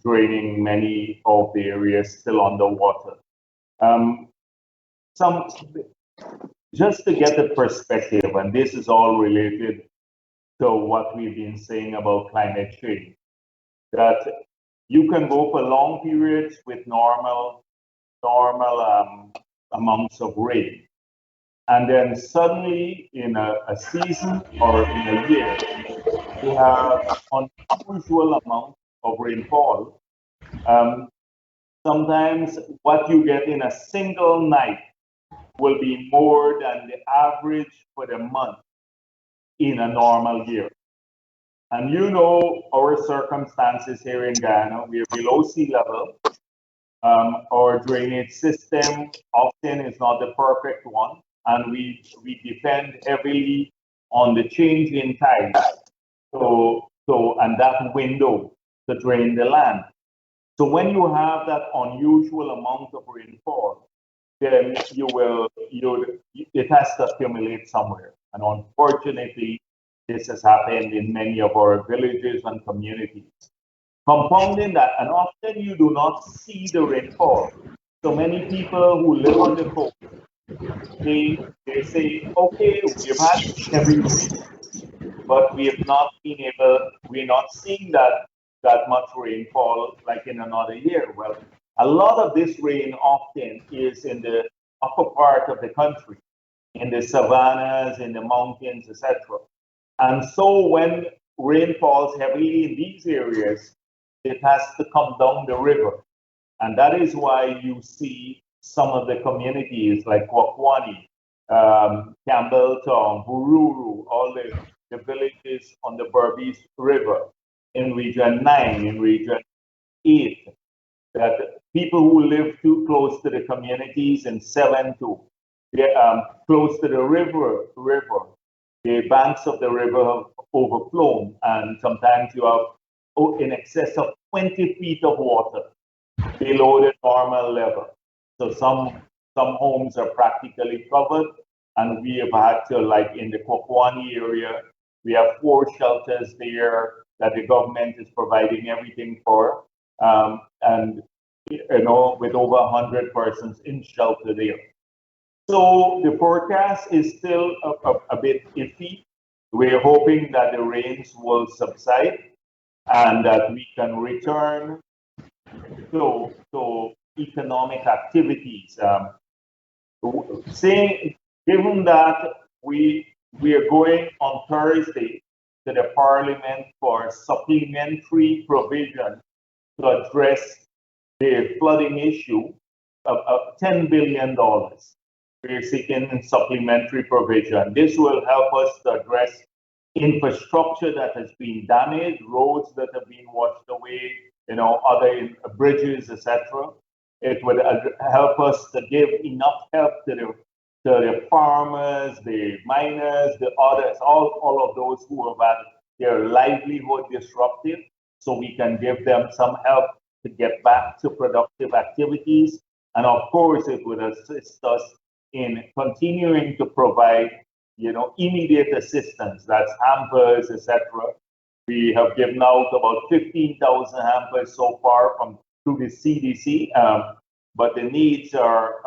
draining many of the areas still underwater. Some Just to get the perspective, and this is all related to what we've been saying about climate change, that you can go for long periods with normal amounts of rain, and then suddenly in a season or in a year, you have unusual amount of rainfall. Sometimes what you get in a single night will be more than the average for the month in a normal year. And you know our circumstances here in Ghana, we are below sea level. Our drainage system often is not the perfect one, and we depend heavily on the change in tide. And that window to drain the land. So when you have that unusual amount of rainfall, then it has to accumulate somewhere. And unfortunately, this has happened in many of our villages and communities. Compounding that, and often you do not see the rainfall. So many people who live on the coast, they say, okay, we've had heavy rain, but we're not seeing that much rainfall like in another year. Well, a lot of this rain often is in the upper part of the country, in the savannas, in the mountains, etc. And so when rain falls heavily in these areas, it has to come down the river. And that is why you see some of the communities like Kwakwani, Campbelltown, Bururu, all the villages on the Berbice River in Region 9, in Region 8, that people who live too close to the communities in 7-2, close to the river, the banks of the river have overflown, and sometimes you have in excess of 20 feet of water below the normal level. So some homes are practically covered, and we have had to, like in the Kwakwani area, we have 4 shelters there that the government is providing everything for, and with over 100 persons in shelter there. So the forecast is still a bit iffy. We're hoping that the rains will subside and that we can return to economic activities. Given that we are going on Thursday to the Parliament for supplementary provision to address the flooding issue of $10 billion. We're seeking supplementary provision. This will help us to address infrastructure that has been damaged, roads that have been washed away, other bridges, etc. It would help us to give enough help to the farmers, the miners, the others, all of those who have had their livelihood disrupted, so we can give them some help to get back to productive activities. And of course, it would assist us in continuing to provide, immediate assistance. That's hampers, etc. We have given out about 15,000 hampers so far through the CDC, but the needs are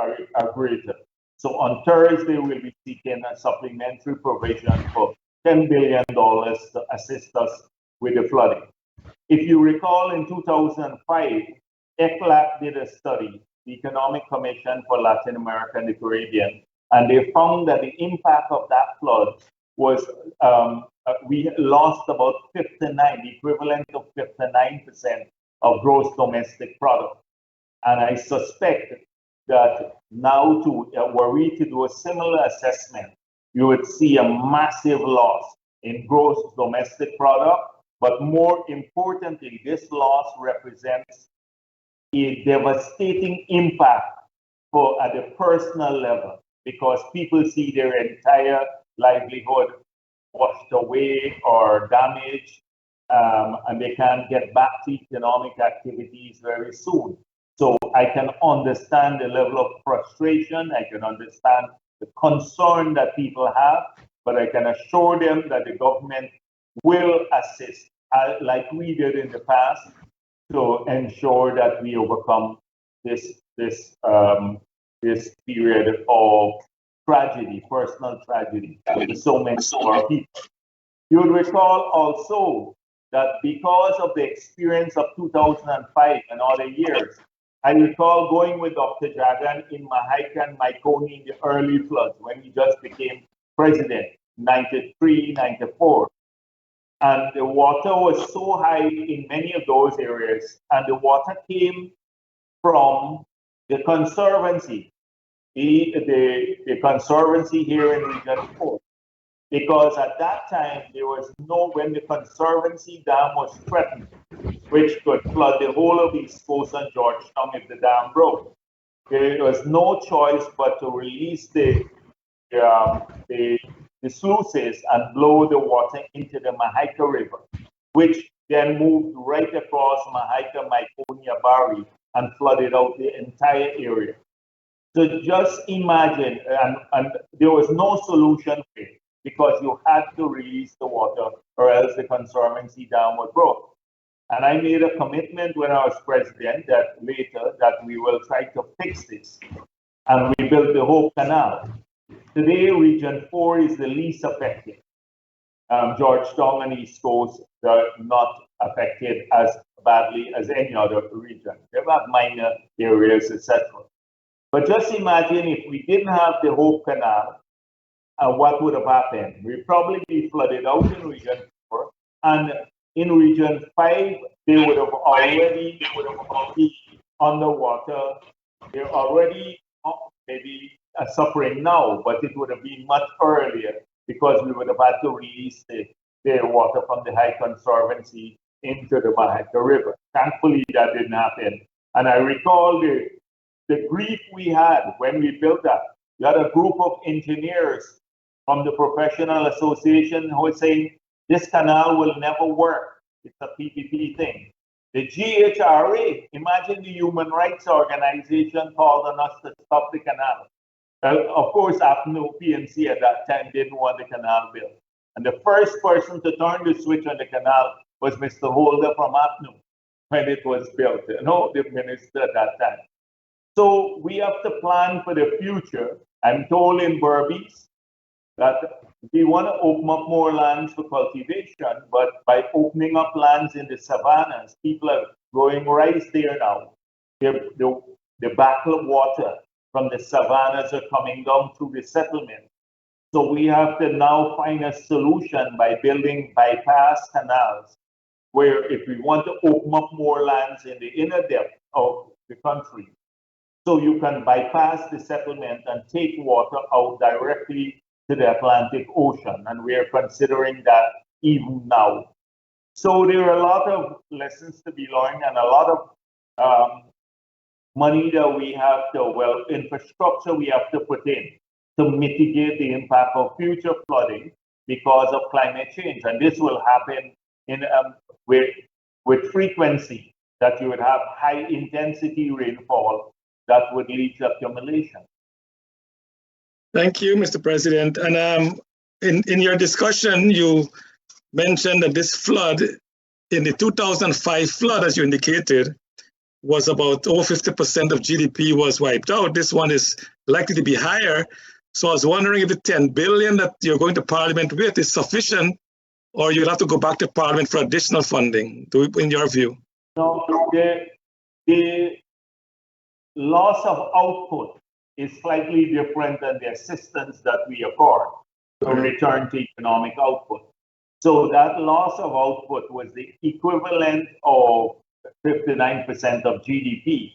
greater. So on Thursday, we'll be seeking a supplementary provision for $10 billion to assist us with the flooding. If you recall, in 2005, ECLAC did a study, the Economic Commission for Latin America and the Caribbean, and they found that the impact of that flood was, we lost about 59, the equivalent of 59% of gross domestic product. And I suspect that now were we to do a similar assessment, you would see a massive loss in gross domestic product. But more importantly, this loss represents a devastating impact at the personal level, because people see their entire livelihood washed away or damaged, and they can't get back to economic activities very soon. So I can understand the level of frustration, I can understand the concern that people have, but I can assure them that the government will assist, like we did in the past, to ensure that we overcome this period of tragedy, personal tragedy, for so many people. You would recall also that because of the experience of 2005 and other years, I recall going with Dr. Jagan in Mahaica and Maikoni in the early floods when he just became president, 93, 94. And the water was so high in many of those areas, and the water came from the conservancy, the conservancy here in Region 4. Because at that time, there was when the conservancy dam was threatened, which could flood the whole of East Coast and Georgetown if the dam broke. There was no choice but to release the sluices and blow the water into the Mahaica River, which then moved right across Mahaica, Maikonia, Bari, and flooded out the entire area. So just imagine, and there was no solution for it, because you had to release the water or else the conservancy dam would broke. And I made a commitment when I was president that later that we will try to fix this. And we built the Hope Canal. Today, Region 4 is the least affected. Georgetown and East Coast are not affected as badly as any other region. They have minor areas, etc. But just imagine if we didn't have the Hope Canal, what would have happened? We'd probably be flooded out in Region 4, and in Region 5, they would have already been underwater. They're already maybe suffering now, but it would have been much earlier because we would have had to release the water from the High Conservancy into the Mahaica River. Thankfully, that didn't happen. And I recall the grief we had when we built that. We had a group of engineers from the professional association who was saying, this canal will never work. It's a PPP thing. The GHRA, imagine the human rights organization, called on us to stop the canal. Of course, APNU, PNC at that time didn't want the canal built. And the first person to turn the switch on the canal was Mr. Holder from APNU when it was built, the minister at that time. So we have to plan for the future. I'm told in Berbice that we want to open up more lands for cultivation, but by opening up lands in the savannas, people are growing rice there now. The backup water from the savannas are coming down through the settlement. So we have to now find a solution by building bypass canals, where if we want to open up more lands in the inner depth of the country, so you can bypass the settlement and take water out directly to the Atlantic Ocean. And we are considering that even now. So there are a lot of lessons to be learned and a lot of money that we have to, infrastructure we have to put in to mitigate the impact of future flooding because of climate change. And this will happen with frequency, that you would have high intensity rainfall that would lead to accumulation. Thank you, Mr. President. And in your discussion, you mentioned that this flood, in the 2005 flood, as you indicated, was about over 50% of GDP was wiped out. This one is likely to be higher. So I was wondering if the 10 billion that you're going to Parliament with is sufficient, or you'll have to go back to Parliament for additional funding, in your view? No, the loss of output is slightly different than the assistance that we accord to return to economic output. So that loss of output was the equivalent of 59% of GDP.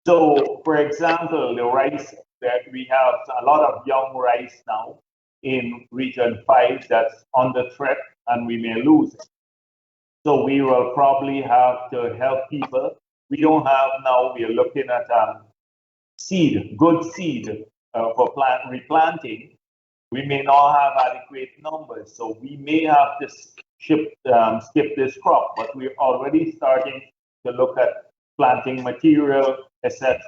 So, for example, the rice that we have, a lot of young rice now in Region 5 that's under threat, and we may lose it. So we will probably have to help people. We don't have now, we are looking at seed, good seed for replanting. We may not have adequate numbers, so we may have to skip this crop, but we're already starting to look at planting material, etc.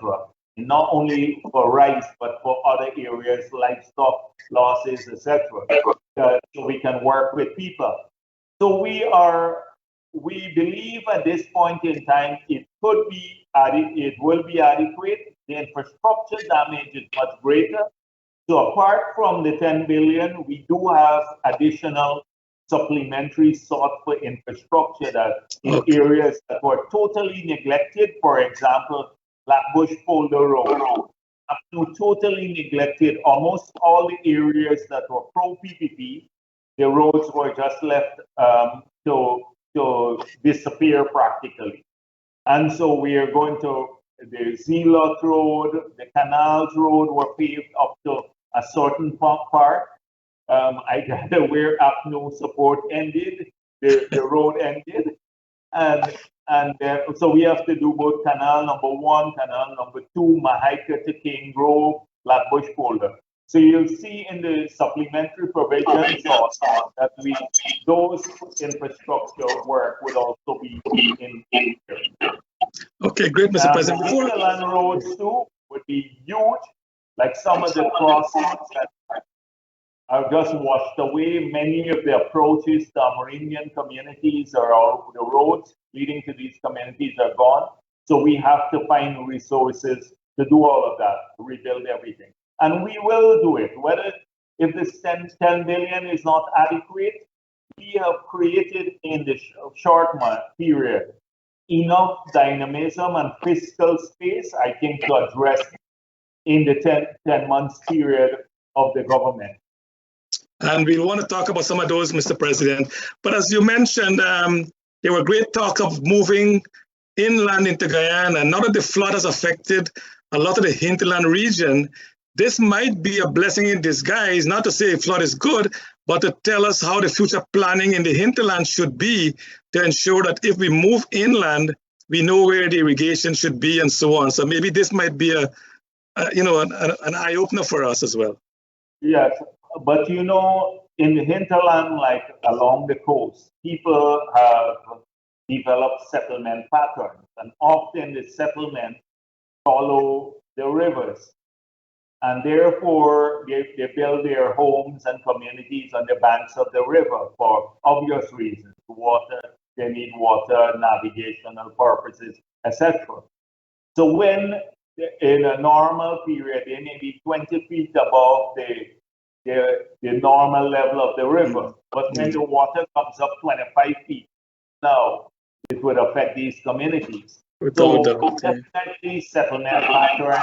Not only for rice, but for other areas, livestock losses, etc. So we can work with people. So we are we believe at this point in time it could be it will be adequate. The infrastructure damage is much greater. So apart from the 10 billion, we do have additional supplementary sought for infrastructure that in areas that were totally neglected. For example, Blackbush Polder Road, up to totally neglected. Almost all the areas that were pro-PPP, the roads were just left to disappear practically. And so we are going to, the Zealot Road, the Canals Road were paved up to a certain part. I gather where APNU support ended, the road ended. And so we have to do both Canal number 1, Canal number 2, Mahaika to King Grove, Blackbush Polder. So you'll see in the supplementary provisions that those infrastructure work would also be in here. Okay, great, Mr. President. The hinterland roads too would be huge, like some of the crossings that are just washed away. Many of the approaches to Amerindian communities are all the roads leading to these communities are gone. So we have to find resources to do all of that, to rebuild everything. And we will do it. Whether if this 10 billion is not adequate, we have created in the short period enough dynamism and fiscal space, I think, to address in the 10 months period of the government. And we'll want to talk about some of those, Mr. President. But as you mentioned, there were great talk of moving inland into Guyana. And now that the flood has affected a lot of the hinterland region, this might be a blessing in disguise, not to say flood is good, but to tell us how the future planning in the hinterland should be to ensure that if we move inland, we know where the irrigation should be and so on. So maybe this might be an eye-opener for us as well. Yes, but in the hinterland, like along the coast, people have developed settlement patterns, and often the settlements follow the rivers. And therefore, they build their homes and communities on the banks of the river for obvious reasons. Water, they need water, navigational purposes, etc. So when in a normal period, they may be 20 feet above the normal level of the river. But when the water comes up 25 feet, now it would affect these communities. So definitely settlement pattern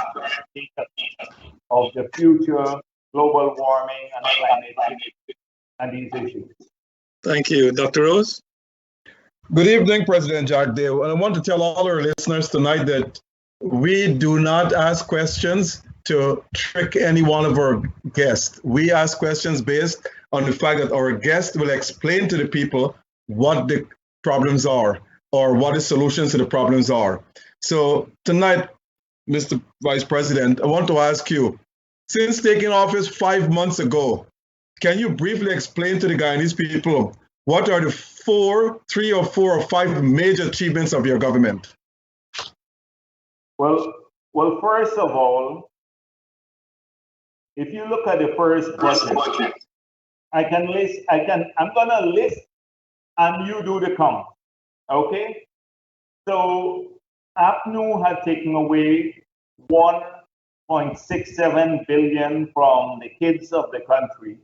of the future global warming and climate change and these issues. Thank you. Dr. Rose? Good evening, President Jagdeo. And I want to tell all our listeners tonight that we do not ask questions to trick any one of our guests. We ask questions based on the fact that our guest will explain to the people what the problems are or what the solutions to the problems are. So tonight, Mr. Vice President, I want to ask you, since taking office 5 months ago, can you briefly explain to the Guyanese people what are the 3 or 4 or 5 major achievements of your government? Well, first of all, if you look at the first budget, I'm gonna list and you do the count, okay? So APNU had taken away 1.67 billion from the kids of the country.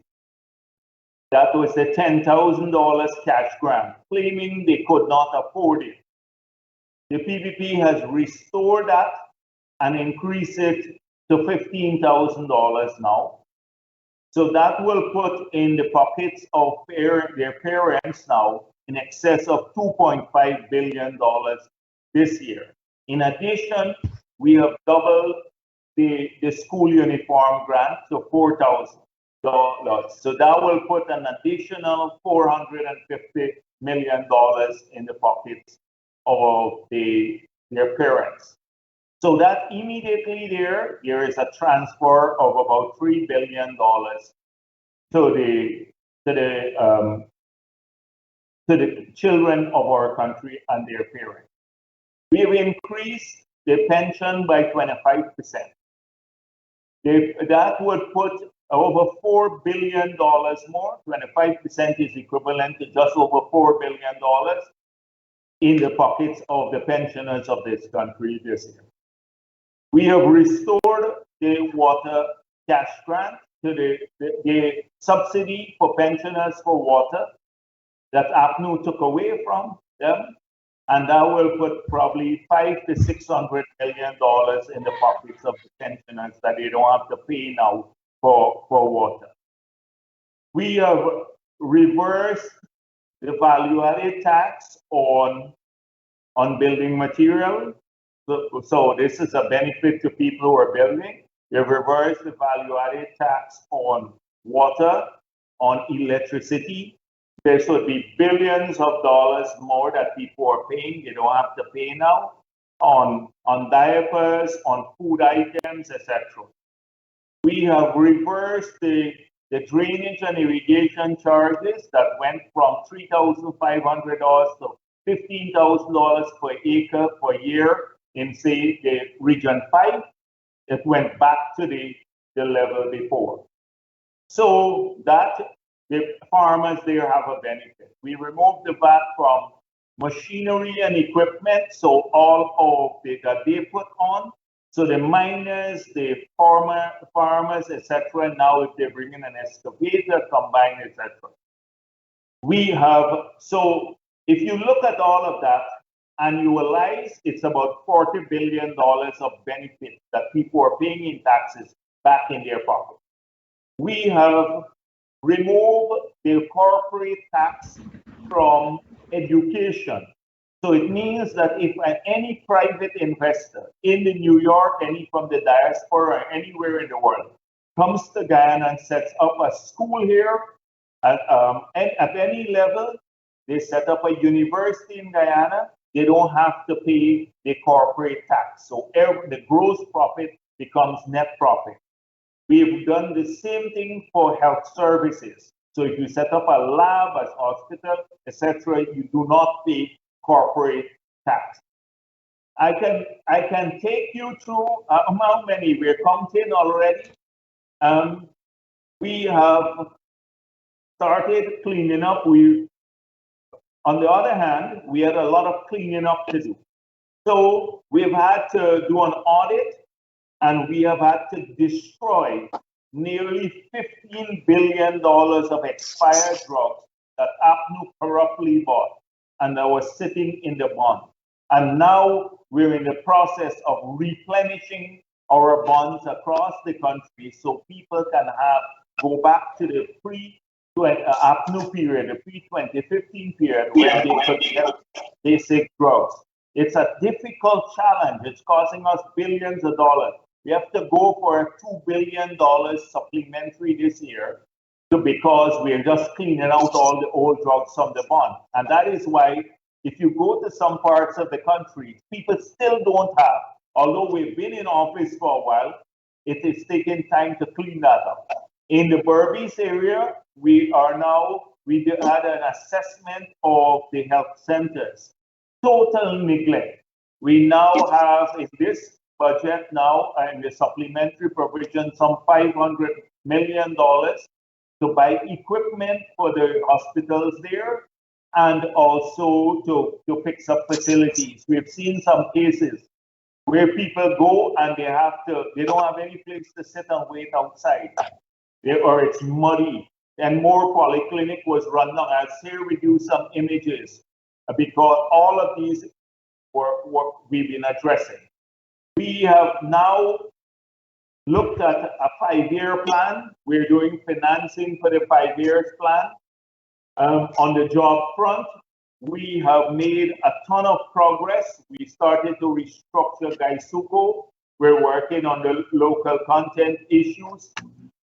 That was the $10,000 cash grant, claiming they could not afford it. The PPP has restored that and increased it to $15,000 now. So that will put in the pockets of their parents now in excess of $2.5 billion this year. In addition, we have doubled the school uniform grant to $4,000. So that will put an additional $450 million in the pockets of their parents. So that immediately there is a transfer of about $3 billion to the children of our country and their parents. We have increased the pension by 25%. That would put over $4 billion more. 25% is equivalent to just over $4 billion. in the pockets of the pensioners of this country this year. We have restored the water cash grant to the subsidy for pensioners for water that APNU took away from them, and that will put probably $500 to $600 million in the pockets of the pensioners that they don't have to pay now for water. We have reversed the value-added tax on building material. So this is a benefit to people who are building. We have reversed the value-added tax on water, on electricity. There should be billions of dollars more that people are paying. They don't have to pay now on diapers, on food items, etc. We have reversed the drainage and irrigation charges that went from $3,500 to $15,000 per acre per year in, say, the Region 5. It went back to the level before. So that the farmers there have a benefit. We removed the VAT from machinery and equipment, so all of that they put on. So the miners, the farmers, etc. Now, if they bring in an excavator, combine, etc. We have, so if you look at all of that, annualized, it's about $40 billion of benefit that people are paying in taxes back in their pocket. We have removed the corporate tax from education. So it means that if any private investor in New York, any from the diaspora, or anywhere in the world, comes to Guyana and sets up a school here, at any level, they set up a university in Guyana, they don't have to pay the corporate tax. So the gross profit becomes net profit. We've done the same thing for health services. So if you set up a lab, a hospital, etc., you do not pay corporate tax. I can take you through how many we're counting already. We have started cleaning up. On the other hand, we had a lot of cleaning up to do. So we've had to do an audit, and we have had to destroy nearly $15 billion of expired drugs that APNU corruptly bought and that was sitting in the bond. And now we're in the process of replenishing our bonds across the country so people can go back to the pre-APNU period, the pre-2015 period, when they could get basic drugs. It's a difficult challenge. It's costing us billions of dollars. We have to go for a $2 billion supplementary this year because we're just cleaning out all the old drugs from the bond. And that is why if you go to some parts of the country, people still don't have, although we've been in office for a while, it is taking time to clean that up. In the Berbice area, we had an assessment of the health centers. Total neglect. We now have in this budget now and the supplementary provision some $500 million to buy equipment for the hospitals there and also to fix up facilities. We've seen some cases where people go and they don't have any place to sit and wait outside, or it's muddy. And more polyclinic was run down. I'll share with you some images because all of these we've been addressing. We have now looked at a 5-year plan. We're doing financing for the 5 years plan. On the job front, we have made a ton of progress. We started to restructure Gaisuko. We're working on the local content issues.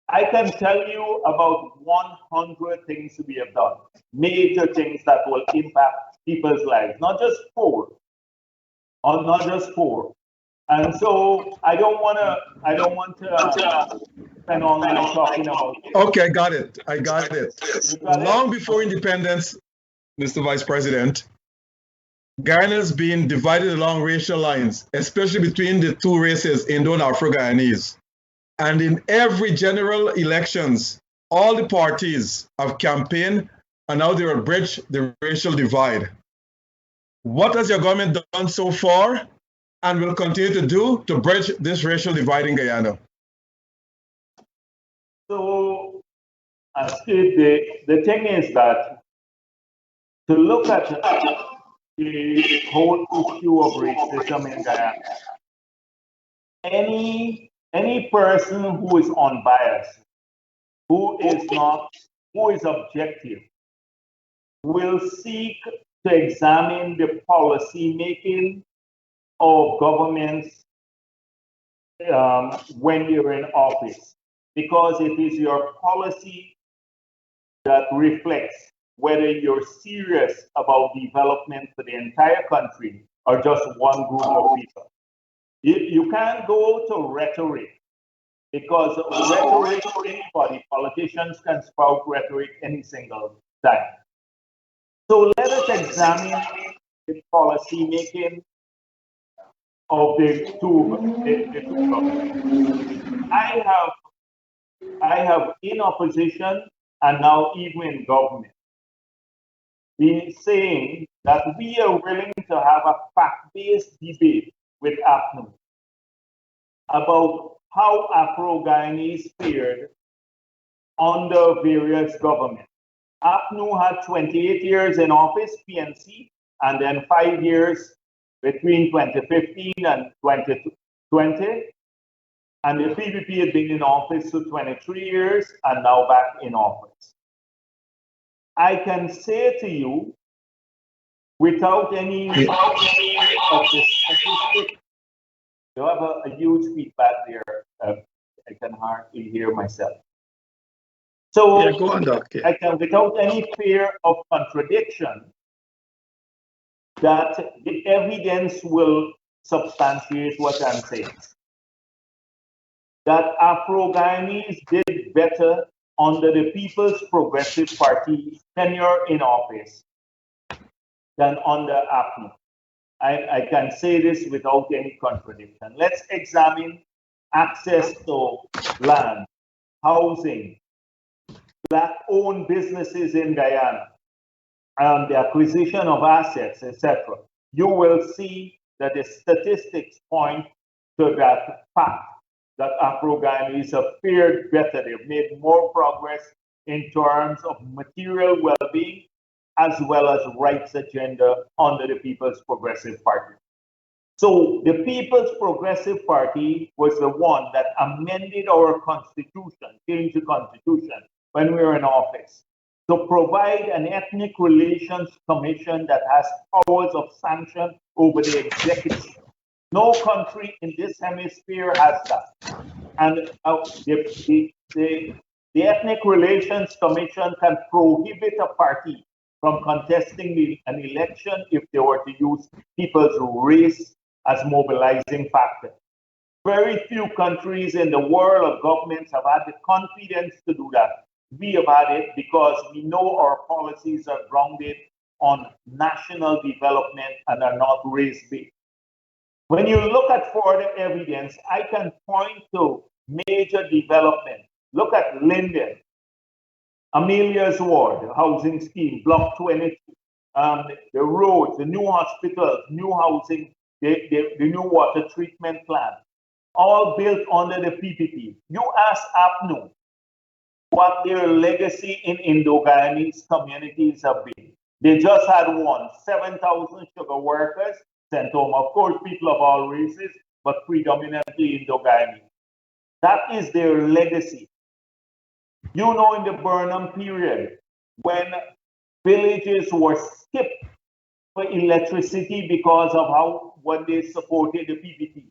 I can tell you about 100 things we have done, major things that will impact people's lives, not just four. And so I don't want to spend all night talking about it. Okay, I got it. Long before independence, Mr. Vice President, Guyana's been divided along racial lines, especially between the two races, Indo and Afro-Guyanese. And in every general elections, all the parties have campaigned, and now they will bridge the racial divide. What has your government done so far and will continue to do to bridge this racial divide in Guyana? So, Steve, the thing is that to look at the whole issue of racism in Guyana, any person who is unbiased, who is objective, will seek to examine the policy making of governments when you're in office, because it is your policy that reflects whether you're serious about development for the entire country or just one group of people. You can't go to rhetoric, because rhetoric, anybody, politicians can spout rhetoric any single time. So let us examine the policy making of the two governments. I have in opposition and now even in government been saying that we are willing to have a fact-based debate with APNU about how Afro-Guyanese fared under various governments. APNU had 28 years in office, PNC, and then 5 years between 2015 and 2020. And the PPP had been in office for 23 years and now back in office. I can say to you, without any of the statistics, you have a huge feedback there. I can hardly hear myself. So yeah, go on, Doc. Yeah. I can, without any fear of contradiction, that the evidence will substantiate what I'm saying. That Afro-Guyanese did better under the People's Progressive Party tenure in office than under APNU. I can say this without any contradiction. Let's examine access to land, housing, Black-owned businesses in Guyana, and the acquisition of assets, etc. You will see that the statistics point to that fact that Afro-Guyanese have fared better. They've made more progress in terms of material well-being as well as rights agenda under the People's Progressive Party. So the People's Progressive Party was the one that amended our constitution, changed the constitution when we were in office, to provide an ethnic relations commission that has powers of sanction over the executive. No country in this hemisphere has that. And the Ethnic Relations Commission can prohibit a party from contesting an election if they were to use people's race as mobilizing factor. Very few countries in the world or governments have had the confidence to do that. We have had it because we know our policies are grounded on national development and are not race-based. When you look at further evidence, I can point to major development. Look at Linden, Amelia's Ward, the housing scheme, Block 22, the roads, the new hospitals, new housing, the new water treatment plant, all built under the PPP. You ask APNU what their legacy in Indo-Guyanese communities have been. They just had 7,000 sugar workers sent home. Of course, people of all races, but predominantly Indo-Guyanese. That is their legacy. You know, in the Burnham period, when villages were skipped for electricity because of when they supported the PPP.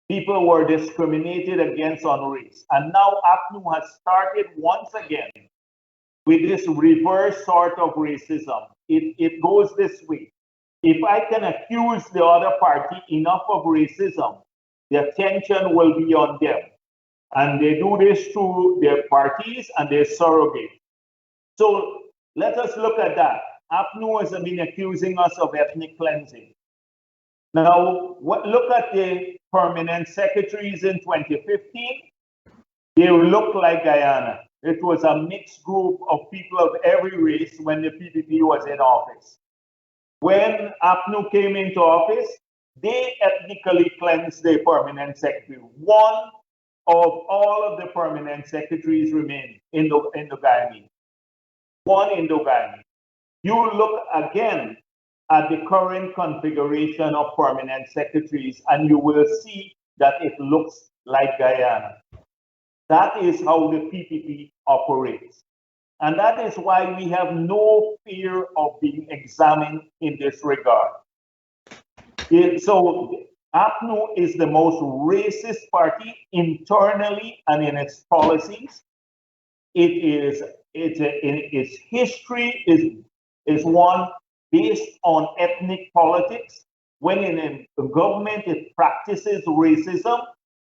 People were discriminated against on race. And now APNU has started once again with this reverse sort of racism. It goes this way. If I can accuse the other party enough of racism, the attention will be on them. And they do this through their parties and their surrogates. So let us look at that. APNU has been accusing us of ethnic cleansing. Now, look at the permanent secretaries in 2015. They look like Guyana. It was a mixed group of people of every race when the PPP was in office. When APNU came into office, they ethnically cleansed their permanent secretary. One of all of the permanent secretaries remained Indo-Guyanese. One Indo-Guyanese. You look again at the current configuration of permanent secretaries, and you will see that it looks like Guyana. That is how the PPP operates. And that is why we have no fear of being examined in this regard. So APNU is the most racist party internally and in its policies. Its history is one based on ethnic politics. When in government, it practices racism,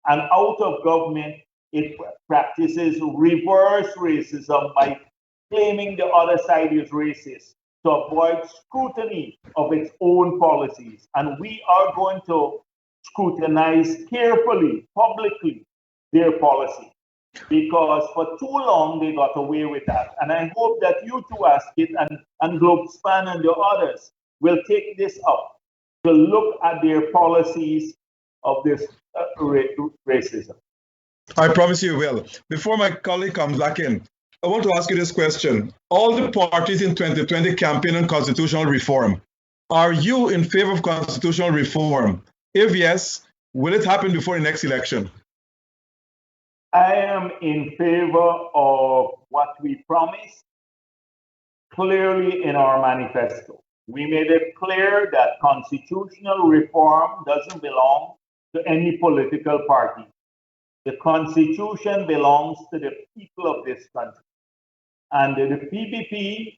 and out of government, it practices reverse racism by claiming the other side is racist to avoid scrutiny of its own policies. And we are going to scrutinize carefully, publicly, their policy, because for too long they got away with that. And I hope that you too, Askit and Globespan and the others, will take this up to look at their policies of this racism. I promise you will. Before my colleague comes back in, I want to ask you this question. All the parties in 2020 campaign on constitutional reform. Are you in favor of constitutional reform? If yes, will it happen before the next election? I am in favor of what we promised clearly in our manifesto. We made it clear that constitutional reform doesn't belong to any political party. The Constitution belongs to the people of this country. And the PPP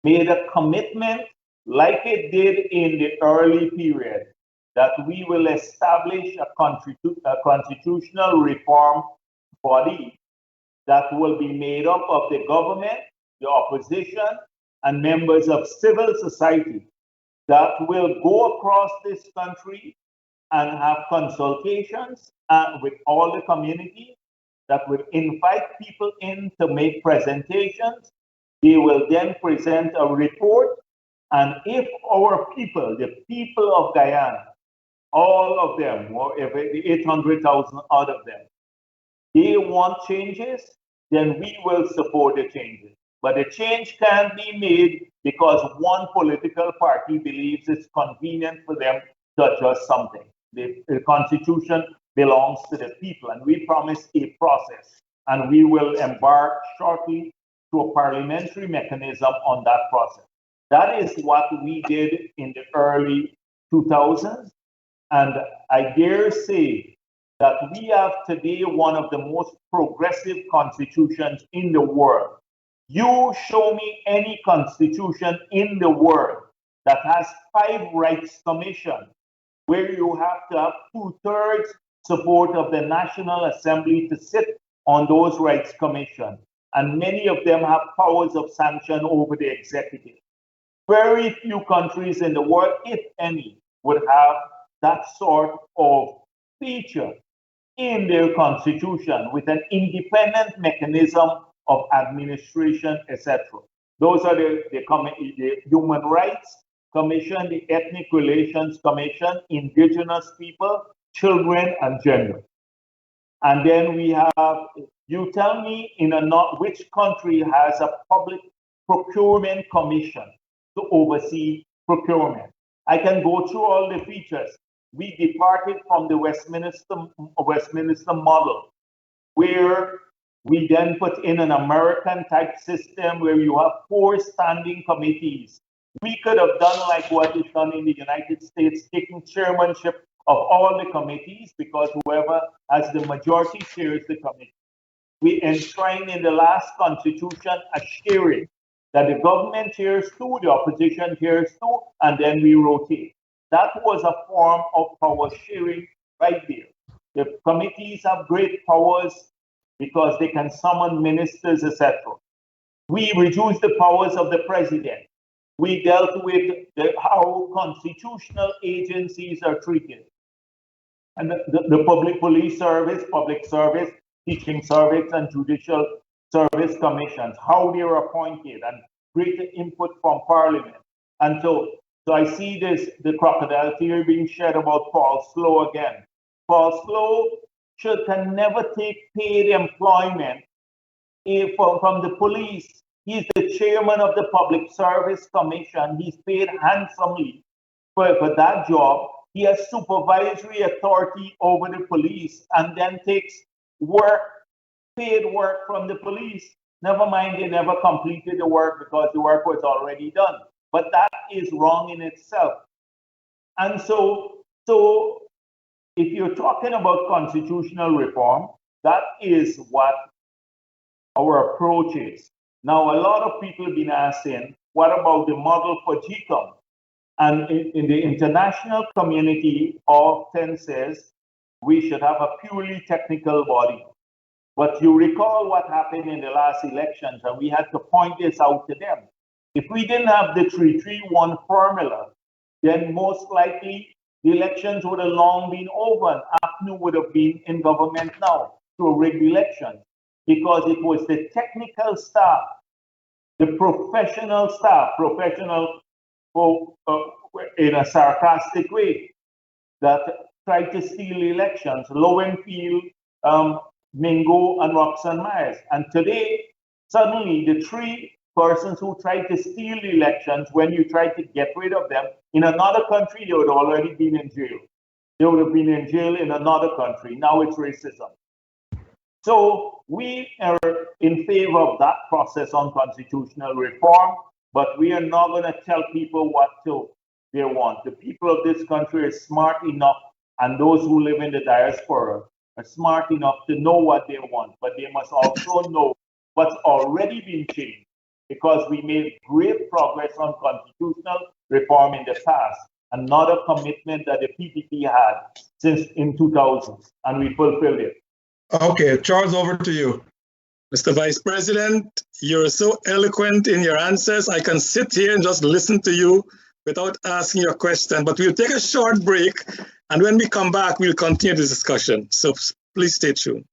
made a commitment, like it did in the early period, that we will establish a constitutional reform body that will be made up of the government, the opposition, and members of civil society that will go across this country and have consultations with all the community, that will invite people in to make presentations. They will then present a report. And if our people, the people of Guyana, all of them, or if 800,000 out of them, they want changes, then we will support the changes. But the change can't be made because one political party believes it's convenient for them to adjust something. The Constitution belongs to the people, and we promise a process, and we will embark shortly to a parliamentary mechanism on that process. That is what we did in the early 2000s, and I dare say that we have today one of the most progressive constitutions in the world. You show me any constitution in the world that has 5 rights commissions, where you have to have 2/3 support of the National Assembly to sit on those rights commission. And many of them have powers of sanction over the executive. Very few countries in the world, if any, would have that sort of feature in their constitution with an independent mechanism of administration, etc. Those are the Human Rights Commission, the Ethnic Relations Commission, Indigenous people, children, and gender. And then we have, you tell me which country has a public procurement commission to oversee procurement. I can go through all the features. We departed from the Westminster model, where we then put in an American type system where you have 4 standing committees. We could have done like what is done in the United States, taking chairmanship of all the committees, because whoever has the majority chairs the committee. We enshrined in the last constitution a sharing, that the government chairs 2, the opposition chairs 2, and then we rotate. That was a form of power sharing right there. The committees have great powers because they can summon ministers, etc. We reduced the powers of the president. We dealt with how constitutional agencies are treated. And the public police service, public service, teaching service, and judicial service commissions, how they are appointed, and greater input from parliament. And so So I see the crocodile theory being shared about Paul Slow again. Paul Slow can never take paid employment from the police. He's the chairman of the Public Service Commission. He's paid handsomely for that job. He has supervisory authority over the police and then takes paid work from the police. Never mind, they never completed the work because the work was already done. But that is wrong in itself. And so if you're talking about constitutional reform, that is what our approach is. Now, a lot of people have been asking, what about the model for GCOM? And in the international community often says we should have a purely technical body. But you recall what happened in the last elections, and we had to point this out to them. If we didn't have the 3-3-1 formula, then most likely the elections would have long been over and APNU would have been in government now through rigged elections, because it was the technical staff, the professional staff, in a sarcastic way, that tried to steal elections. Lowenfield, Mingo, and Roxanne Myers. And today, suddenly, the three persons who tried to steal the elections, when you tried to get rid of them, in another country, they would have already been in jail. They would have been in jail in another country. Now it's racism. So we are in favor of that process on constitutional reform, but we are not going to tell people what they want. The people of this country are smart enough, and those who live in the diaspora are smart enough to know what they want, but they must also know what's already been changed, because we made great progress on constitutional reform in the past, another commitment that the PPP had since in 2000, and we fulfilled it. Okay, Charles, over to you. Mr. Vice President, you're so eloquent in your answers. I can sit here and just listen to you without asking your question, but we'll take a short break, and when we come back, we'll continue the discussion. So please stay tuned.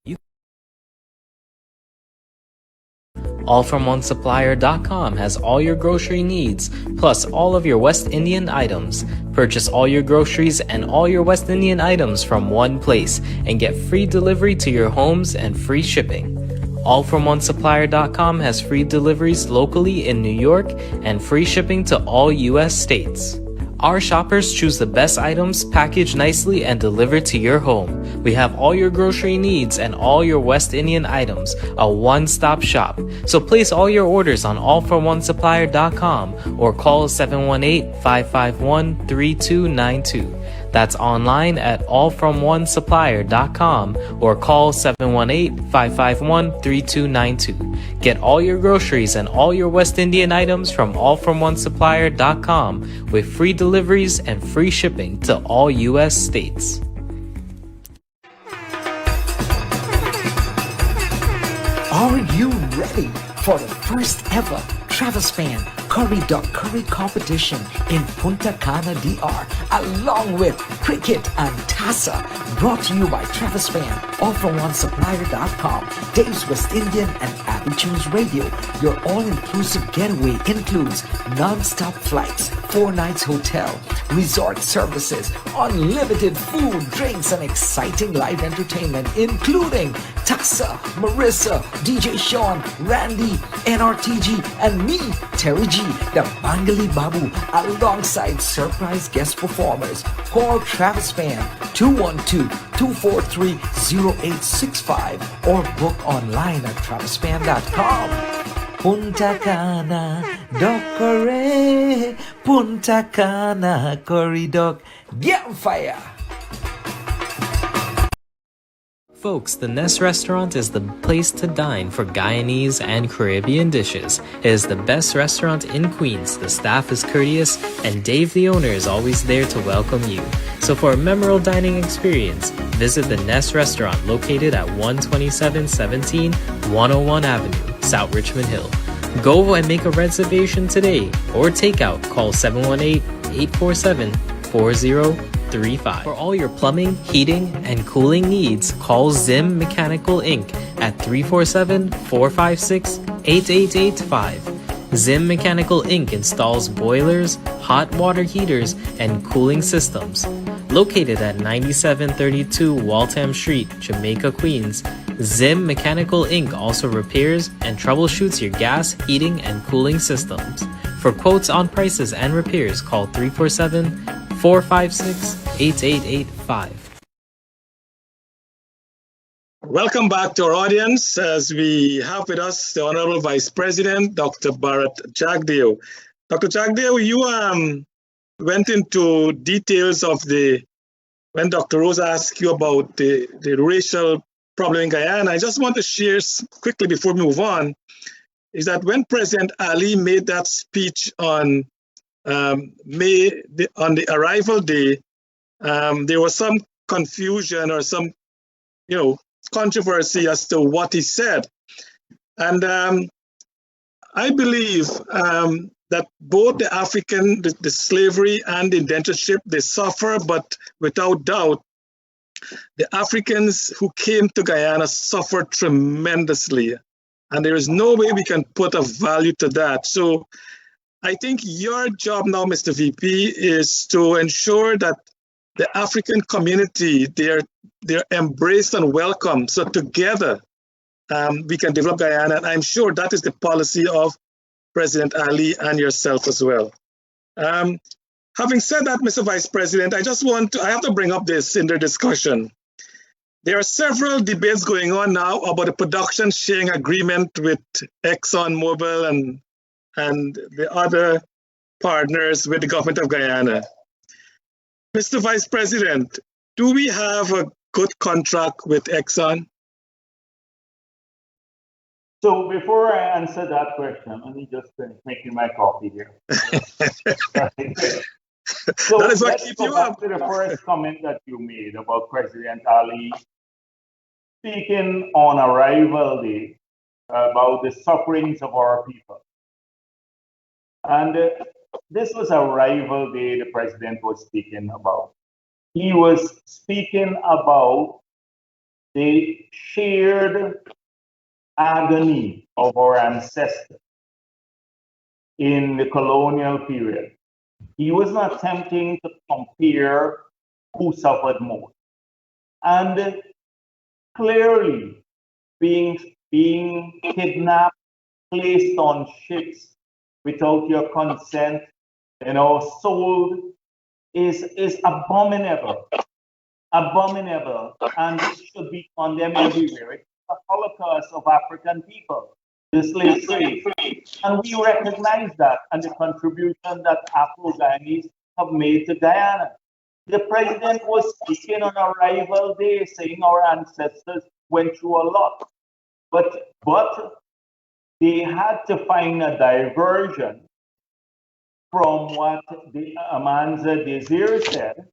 AllFromOneSupplier.com has all your grocery needs, plus all of your West Indian items. Purchase all your groceries and all your West Indian items from one place and get free delivery to your homes and free shipping. AllFromOneSupplier.com has free deliveries locally in New York and free shipping to all U.S. states. Our shoppers choose the best items, packaged nicely, and delivered to your home. We have all your grocery needs and all your West Indian items, a one-stop shop. So place all your orders on allfromonesupplier.com or call 718-551-3292. That's online at allfromonesupplier.com or call 718-551-3292. Get all your groceries and all your West Indian items from allfromonesupplier.com with free deliveries and free shipping to all U.S. states. Are you ready for the first ever Travespan Curry Duck Curry competition in Punta Cana, DR, along with cricket and Tassa, brought to you by Travespan, allfromonesupplier.com, Dave's West Indian and Abby Tunes Radio. Your all-inclusive getaway includes non-stop flights, 4 nights hotel, resort services, unlimited food, drinks, and exciting live entertainment, including Tassa, Marissa, DJ Sean, Randy, NRTG, and me, Terry G, the Bangali Babu, alongside surprise guest performers. Call Travespan 212-243-0865 or book online at travespan.com. Punta Cana, Docore, Punta Cana, Corridor, get on fire! Folks, the Nest Restaurant is the place to dine for Guyanese and Caribbean dishes. It is the best restaurant in Queens. The staff is courteous, and Dave, the owner, is always there to welcome you. So for a memorable dining experience, visit the Nest Restaurant located at 12717 101 Avenue, South Richmond Hill. Go and make a reservation today, or takeout. Call 718-847-4035. For all your plumbing, heating, and cooling needs, call Zim Mechanical Inc. at 347-456-8885. Zim Mechanical Inc. installs boilers, hot water heaters, and cooling systems. Located at 9732 Waltham Street, Jamaica, Queens, Zim Mechanical Inc. also repairs and troubleshoots your gas, heating, and cooling systems. For quotes on prices and repairs, call 347-456-8885. Welcome back to our audience as we have with us the Honorable Vice President, Dr. Bharrat Jagdeo. Dr. Jagdeo, you went into details of when Dr. Rose asked you about the racial problem in Guyana. I just want to share quickly before we move on, is that when President Ali made that speech on on the arrival day, there was some confusion or some, controversy as to what he said. And I believe that both the African, the slavery and the indentureship, they suffer, but without doubt, the Africans who came to Guyana suffered tremendously. And there is no way we can put a value to that. So I think your job now, Mr. VP, is to ensure that the African community, they're embraced and welcomed. So together, we can develop Guyana. And I'm sure that is the policy of President Ali and yourself as well. Having said that, Mr. Vice President, I have to bring up this in the discussion. There are several debates going on now about the production sharing agreement with ExxonMobil and the other partners with the government of Guyana. Mr. Vice President, do we have a good contract with Exxon? So before I answer that question, let me just finish making my coffee here. So that is what let's keeps go you back up. to the first comment that you made about President Ali speaking on arrival day about the sufferings of our people. And this was arrival day the president was speaking about. He was speaking about the shared agony of our ancestors in the colonial period. He was not attempting to compare who suffered more. And clearly, being kidnapped, placed on ships without your consent, sold is abominable. Abominable, and it should be condemned everywhere. It's the Holocaust of African people, the slave trade. And we recognize that and the contribution that Afro-Guyanese have made to Guyana. The president was speaking on arrival day, saying our ancestors went through a lot. But they had to find a diversion from what the Amanza Desir said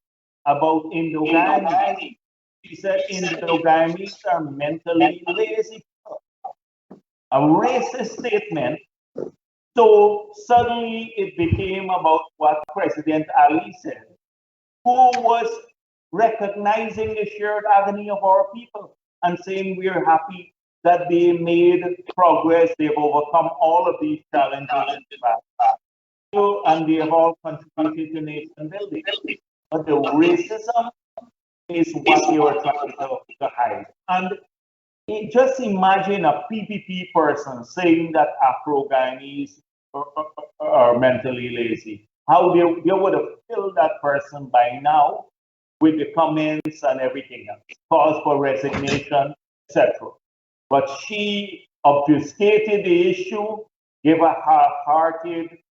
about Indo-Guyanese. He said Indo-Guyanese are mentally lazy. A racist statement. So suddenly it became about what President Ali said, who was recognizing the shared agony of our people and saying we're happy that they made progress, they've overcome all of these challenges in the past. And they have all contributed to nation building. But the racism is what they were trying to hide. And just imagine a PPP person saying that Afro-Guyanese are mentally lazy. How they would have killed that person by now with the comments and everything else, cause for resignation, etc. But she obfuscated the issue, gave a half-hearted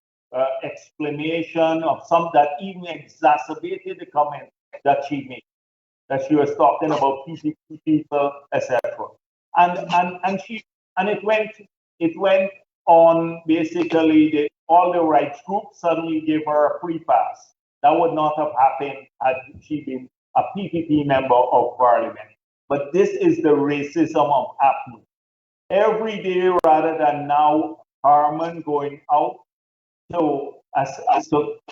explanation of some that even exacerbated the comment that she made, that she was talking about PPP people, etc. And it went on basically all the rights groups suddenly gave her a free pass. That would not have happened had she been a PPP member of parliament. But this is the racism of APNU. Every day, rather than now, Harman going out to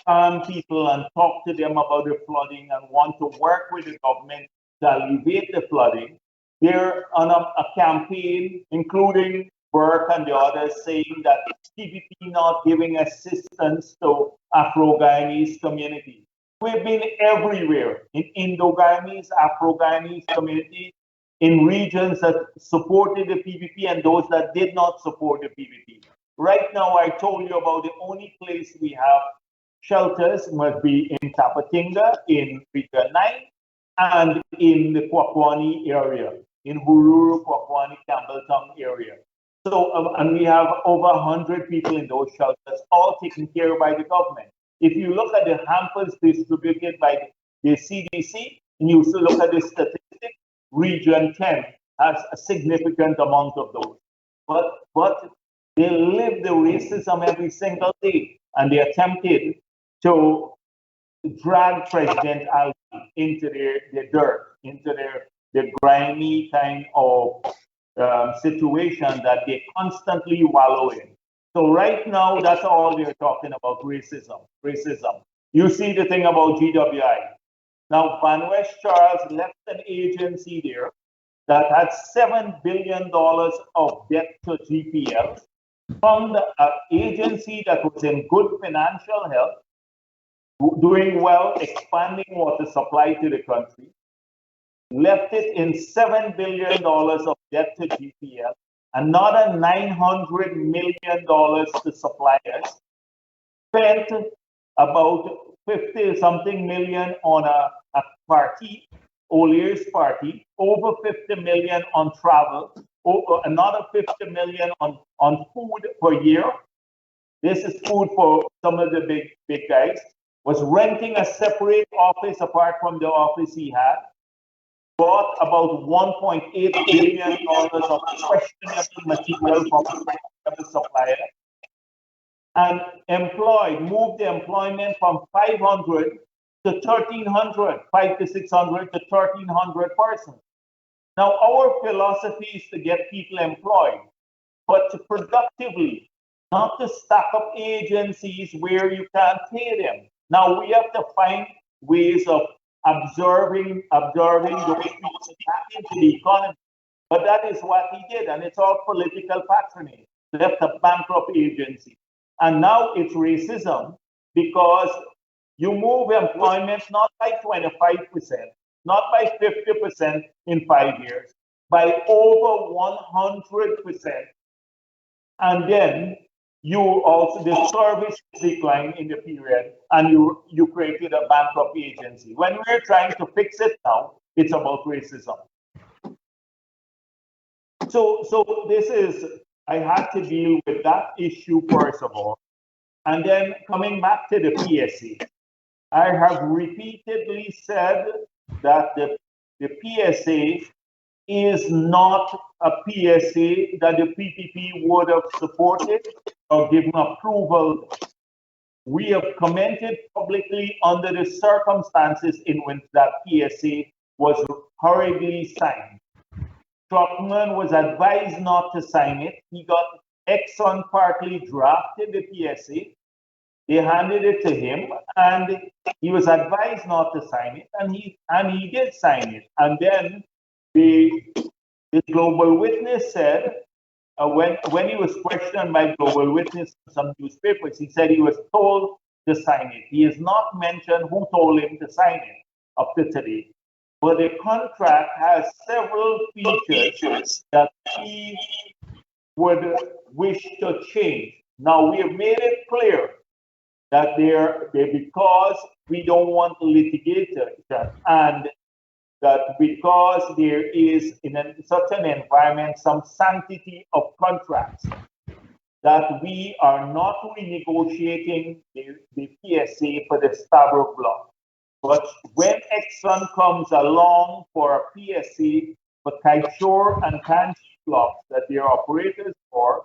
calm people and talk to them about the flooding and want to work with the government to alleviate the flooding, they're on a campaign, including Burke and the others saying that PPP not giving assistance to Afro-Guyanese community. We've been everywhere, in Indo-Guyanese, Afro-Guyanese community, in regions that supported the PPP and those that did not support the PPP. Right now, I told you about the only place we have shelters must be in Tapatinga, in Region 9, and in the Kwakwani area, in Hururu, Kwakwani, Campbelltown area. So, and we have over 100 people in those shelters, all taken care of by the government. If you look at the hampers distributed by the CDC, and you look at the statistic, Region 10 has a significant amount of those. But they live the racism every single day, and they attempted to drag President Ali into their dirt, into their grimy kind of situation that they constantly wallow in. So right now, that's all we're talking about, racism. You see the thing about GWI. Now, Van West Charles left an agency there that had $7 billion of debt to GPL, from an agency that was in good financial health, doing well, expanding water supply to the country, left it in $7 billion of debt to GPL, another $900 million to suppliers, spent about 50-something million on a party, O'Leary's party, over 50 million on travel, another 50 million on food per year. This is food for some of the big guys. Was renting a separate office apart from the office he had. Bought about $1.8 billion of questionable material from the supplier. And moved the employment from 500 to 1,300, 500 to 600 to 1,300 persons. Now, our philosophy is to get people employed, but to productively, not to stack up agencies where you can't pay them. Now, we have to find ways of observing those people back into the economy. But that is what he did, and it's all political patronage. Left a bankrupt agency. And now it's racism because you move employment not by 25%, not by 50% in 5 years, by over 100%. And then you also, the service declined in the period, and you created a bankrupt agency. When we're trying to fix it now, it's about racism. So this is, I had to deal with that issue first of all. And then coming back to the PSA, I have repeatedly said that the PSA is not a PSA that the PPP would have supported or given approval. We have commented publicly under the circumstances in which that PSA was hurriedly signed. Truckman was advised not to sign it. He got Exxon partly drafted the PSA. They handed it to him, and he was advised not to sign it, and he did sign it. And then the Global Witness said, when he was questioned by Global Witness in some newspapers, he said he was told to sign it. He has not mentioned who told him to sign it up to today. But the contract has several features that he would wish to change. Now, we have made it clear that because we don't want litigation, and that because there is in such an environment some sanctity of contracts, that we are not renegotiating the PSA for the Stabroek block. But when Exxon comes along for a PSA for Kaishore and Kanji blocks that they're operators for,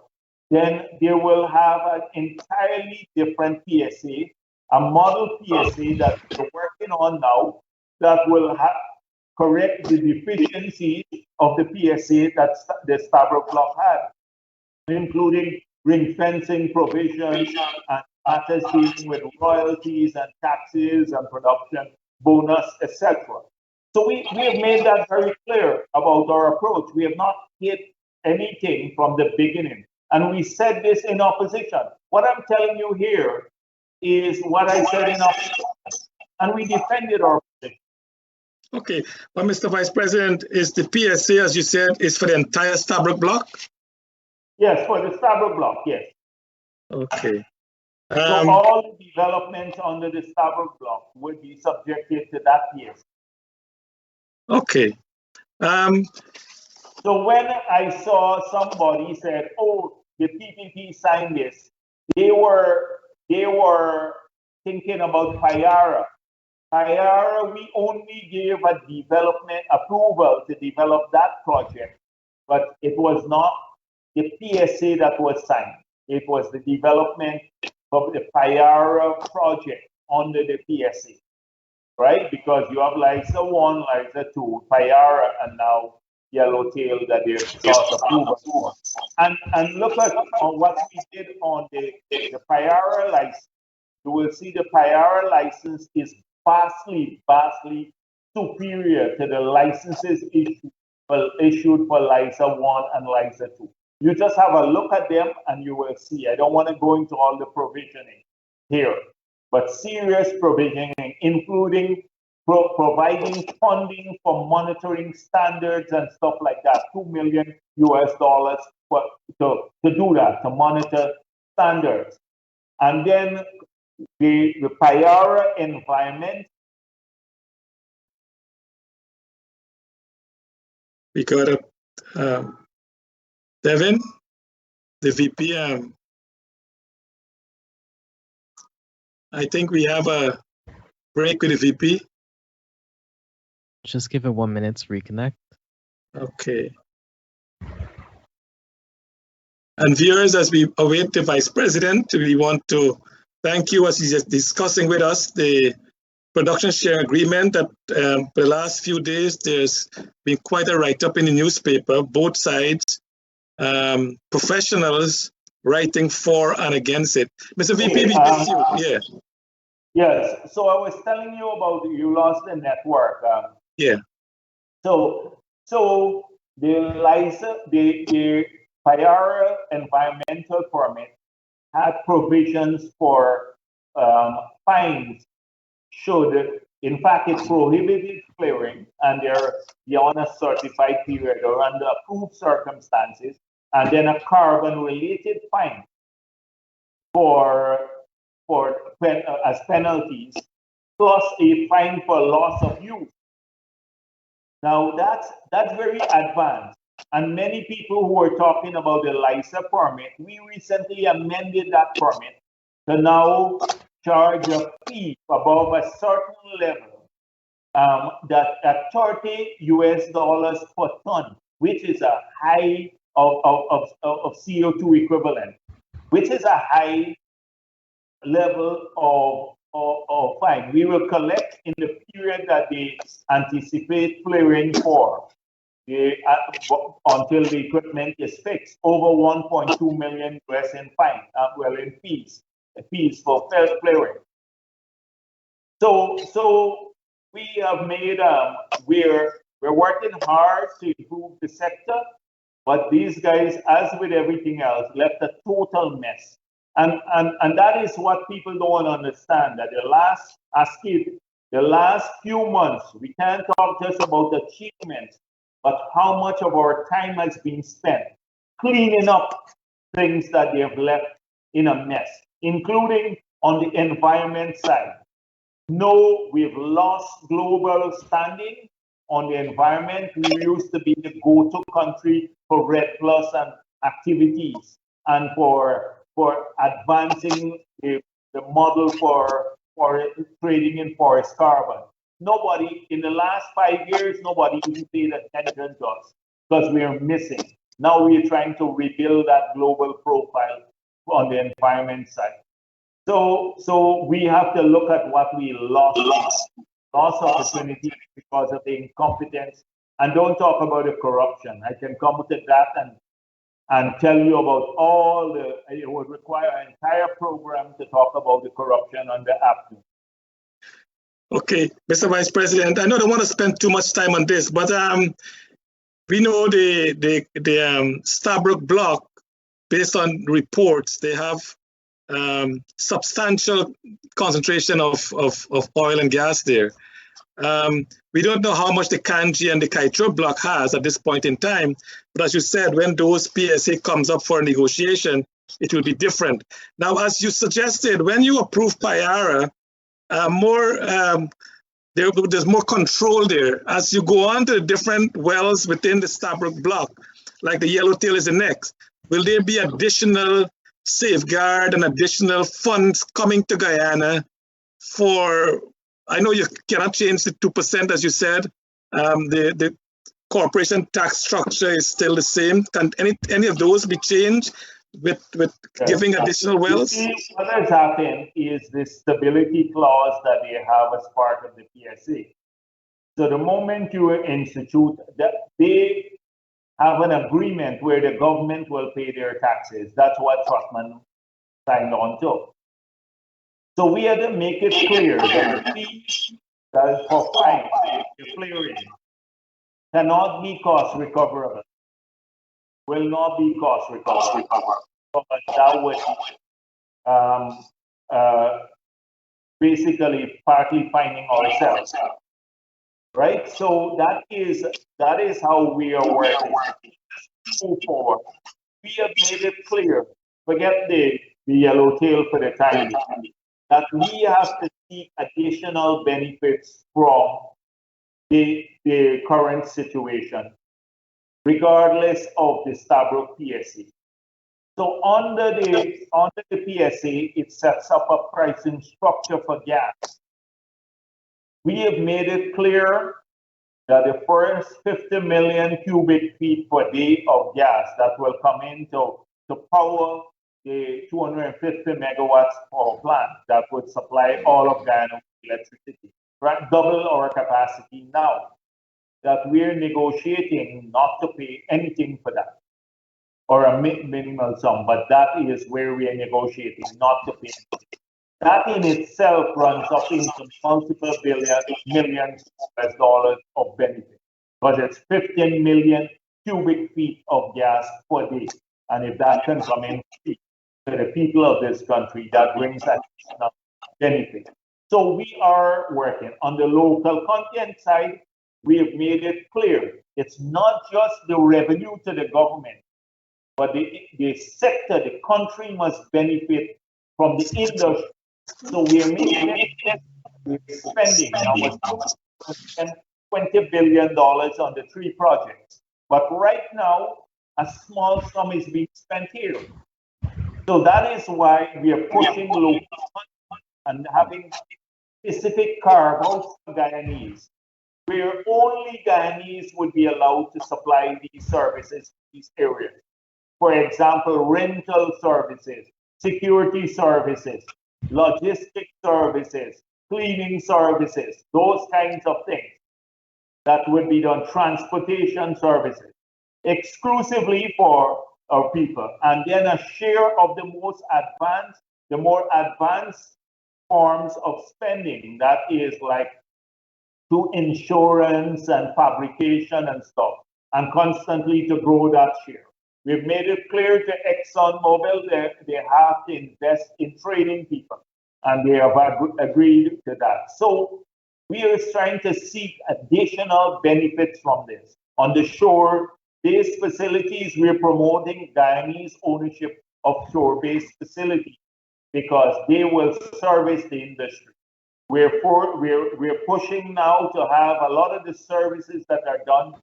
then they will have an entirely different PSA, a model PSA that we're working on now that will correct the deficiencies of the PSA that the Stabroek block had, including ring fencing provisions and matters dealing with royalties and taxes and production bonus, etc. So we have made that very clear about our approach. We have not hid anything from the beginning. And we said this in opposition. What I'm telling you here is what I said in opposition, and we defended our position. Okay, but Mr. Vice President, is the PSA, as you said, is for the entire Stabroek block? Yes, for the Stabroek block, yes. Okay. So all the developments under the Stabroek block would be subjected to that PSA. Okay. So when I saw somebody said, "Oh, the PPP signed this," they were thinking about Payara. Payara, we only gave a development approval to develop that project, but it was not the PSA that was signed. It was the development of the Payara project under the PSA, right? Because you have LISA 1, LISA 2, Payara, and now Yellowtail that they got approval. And look at what we did on the Payara license. You will see the Payara license is vastly superior to the licenses issued for LISA 1 and LISA 2. You just have a look at them and you will see. I don't want to go into all the provisioning here, but serious provisioning, including providing funding for monitoring standards and stuff like that, $2 million to do that, to monitor standards. And then the Payara environment. We got a Devin, the VP. I think we have a break with the VP. Just give it 1 minute to reconnect. Okay. And viewers, as we await the Vice President, we want to thank you as he's just discussing with us the production share agreement that for the last few days, there's been quite a write-up in the newspaper, both sides, professionals writing for and against it. Mr. VP, we miss you. Yeah. Yes, so I was telling you about you lost the network. Yeah. So the Payara environmental permit had provisions for fines should, in fact, it prohibited flaring and they're beyond a certified period or under approved circumstances, and then a carbon-related fine as penalties, plus a fine for loss of use. Now that's very advanced. And many people who were talking about the LISA permit, we recently amended that permit to now charge a fee above a certain level that at $30 per ton, which is a high of CO2 equivalent, which is a high level of fine. We will collect in the period that they anticipate flaring for until the equipment is fixed, over 1.2 million US in fine, in fees for flaring. So we have made we're working hard to improve the sector, but these guys, as with everything else, left a total mess. And that is what people don't understand, that the last few months, we can't talk just about achievements, but how much of our time has been spent cleaning up things that they have left in a mess, including on the environment side. No, we've lost global standing on the environment. We used to be the go-to country for REDD+ and activities and for advancing the model for trading in forest carbon. Nobody, in the last 5 years, nobody even paid attention to us because we are missing. Now we are trying to rebuild that global profile on the environment side. So we have to look at what we lost opportunity because of the incompetence. And don't talk about the corruption. I can come to that and tell you about it would require an entire program to talk about the corruption on the app. Okay, Mr. Vice President, I know I don't want to spend too much time on this, but we know the Stabroek block, based on reports, they have substantial concentration of oil and gas there. We don't know how much the Kanji and the Kaitro block has at this point in time, but as you said, when those PSA comes up for negotiation, it will be different. Now, as you suggested, when you approve Payara, there's more control there. As you go on to the different wells within the Stabroek block, like the Yellowtail is the next, will there be additional safeguard and additional funds coming to Guyana for, I know you cannot change the 2%, as you said, the corporation tax structure is still the same. Can any of those be changed with giving additional wells? What has happened is the stability clause that they have as part of the PSA. So the moment you institute that, they have an agreement where the government will pay their taxes. That's what Trotman signed on to. So we had to make it clear that the fees that is for fines, the flaring, cannot be cost recoverable. Will not be cost recoverable. But that would basically partly finding ourselves. Right? So that is how we are working. Move forward. We have made it clear, forget the Yellowtail for the time being, that we have to seek additional benefits from the current situation, regardless of the Stabroek PSA. So under the PSA, it sets up a pricing structure for gas. We have made it clear that the first 50 million cubic feet per day of gas that will come in to power the 250 megawatts power plant that would supply all of Guyana with electricity, right? Double our capacity now, that we're negotiating not to pay anything for that, or a minimal sum, but that is where we are negotiating not to pay anything. That in itself runs up into multiple millions US dollars of benefit, because it's 15 million cubic feet of gas per day. And if that can come in to the people of this country, that brings additional benefit. So we are working on the local content side. We have made it clear it's not just the revenue to the government, but the sector, the country must benefit from the industry. So we are making it, we're spending now $20 billion on the 3 projects. But right now, a small sum is being spent here. So that is why we are pushing local and having specific carve-outs for Guyanese, where only Guyanese would be allowed to supply these services to these areas. For example, rental services, security services, logistic services, cleaning services, those kinds of things that would be done, transportation services, exclusively for our people. And then a share of the more advanced forms of spending, that is like to insurance and fabrication and stuff, and constantly to grow that share. We've made it clear to ExxonMobil that they have to invest in training people, and they have agreed to that. So we are trying to seek additional benefits from this. On the shore-based facilities, we're promoting Guyanese ownership of shore-based facilities because they will service the industry. We're pushing now to have a lot of the services that are done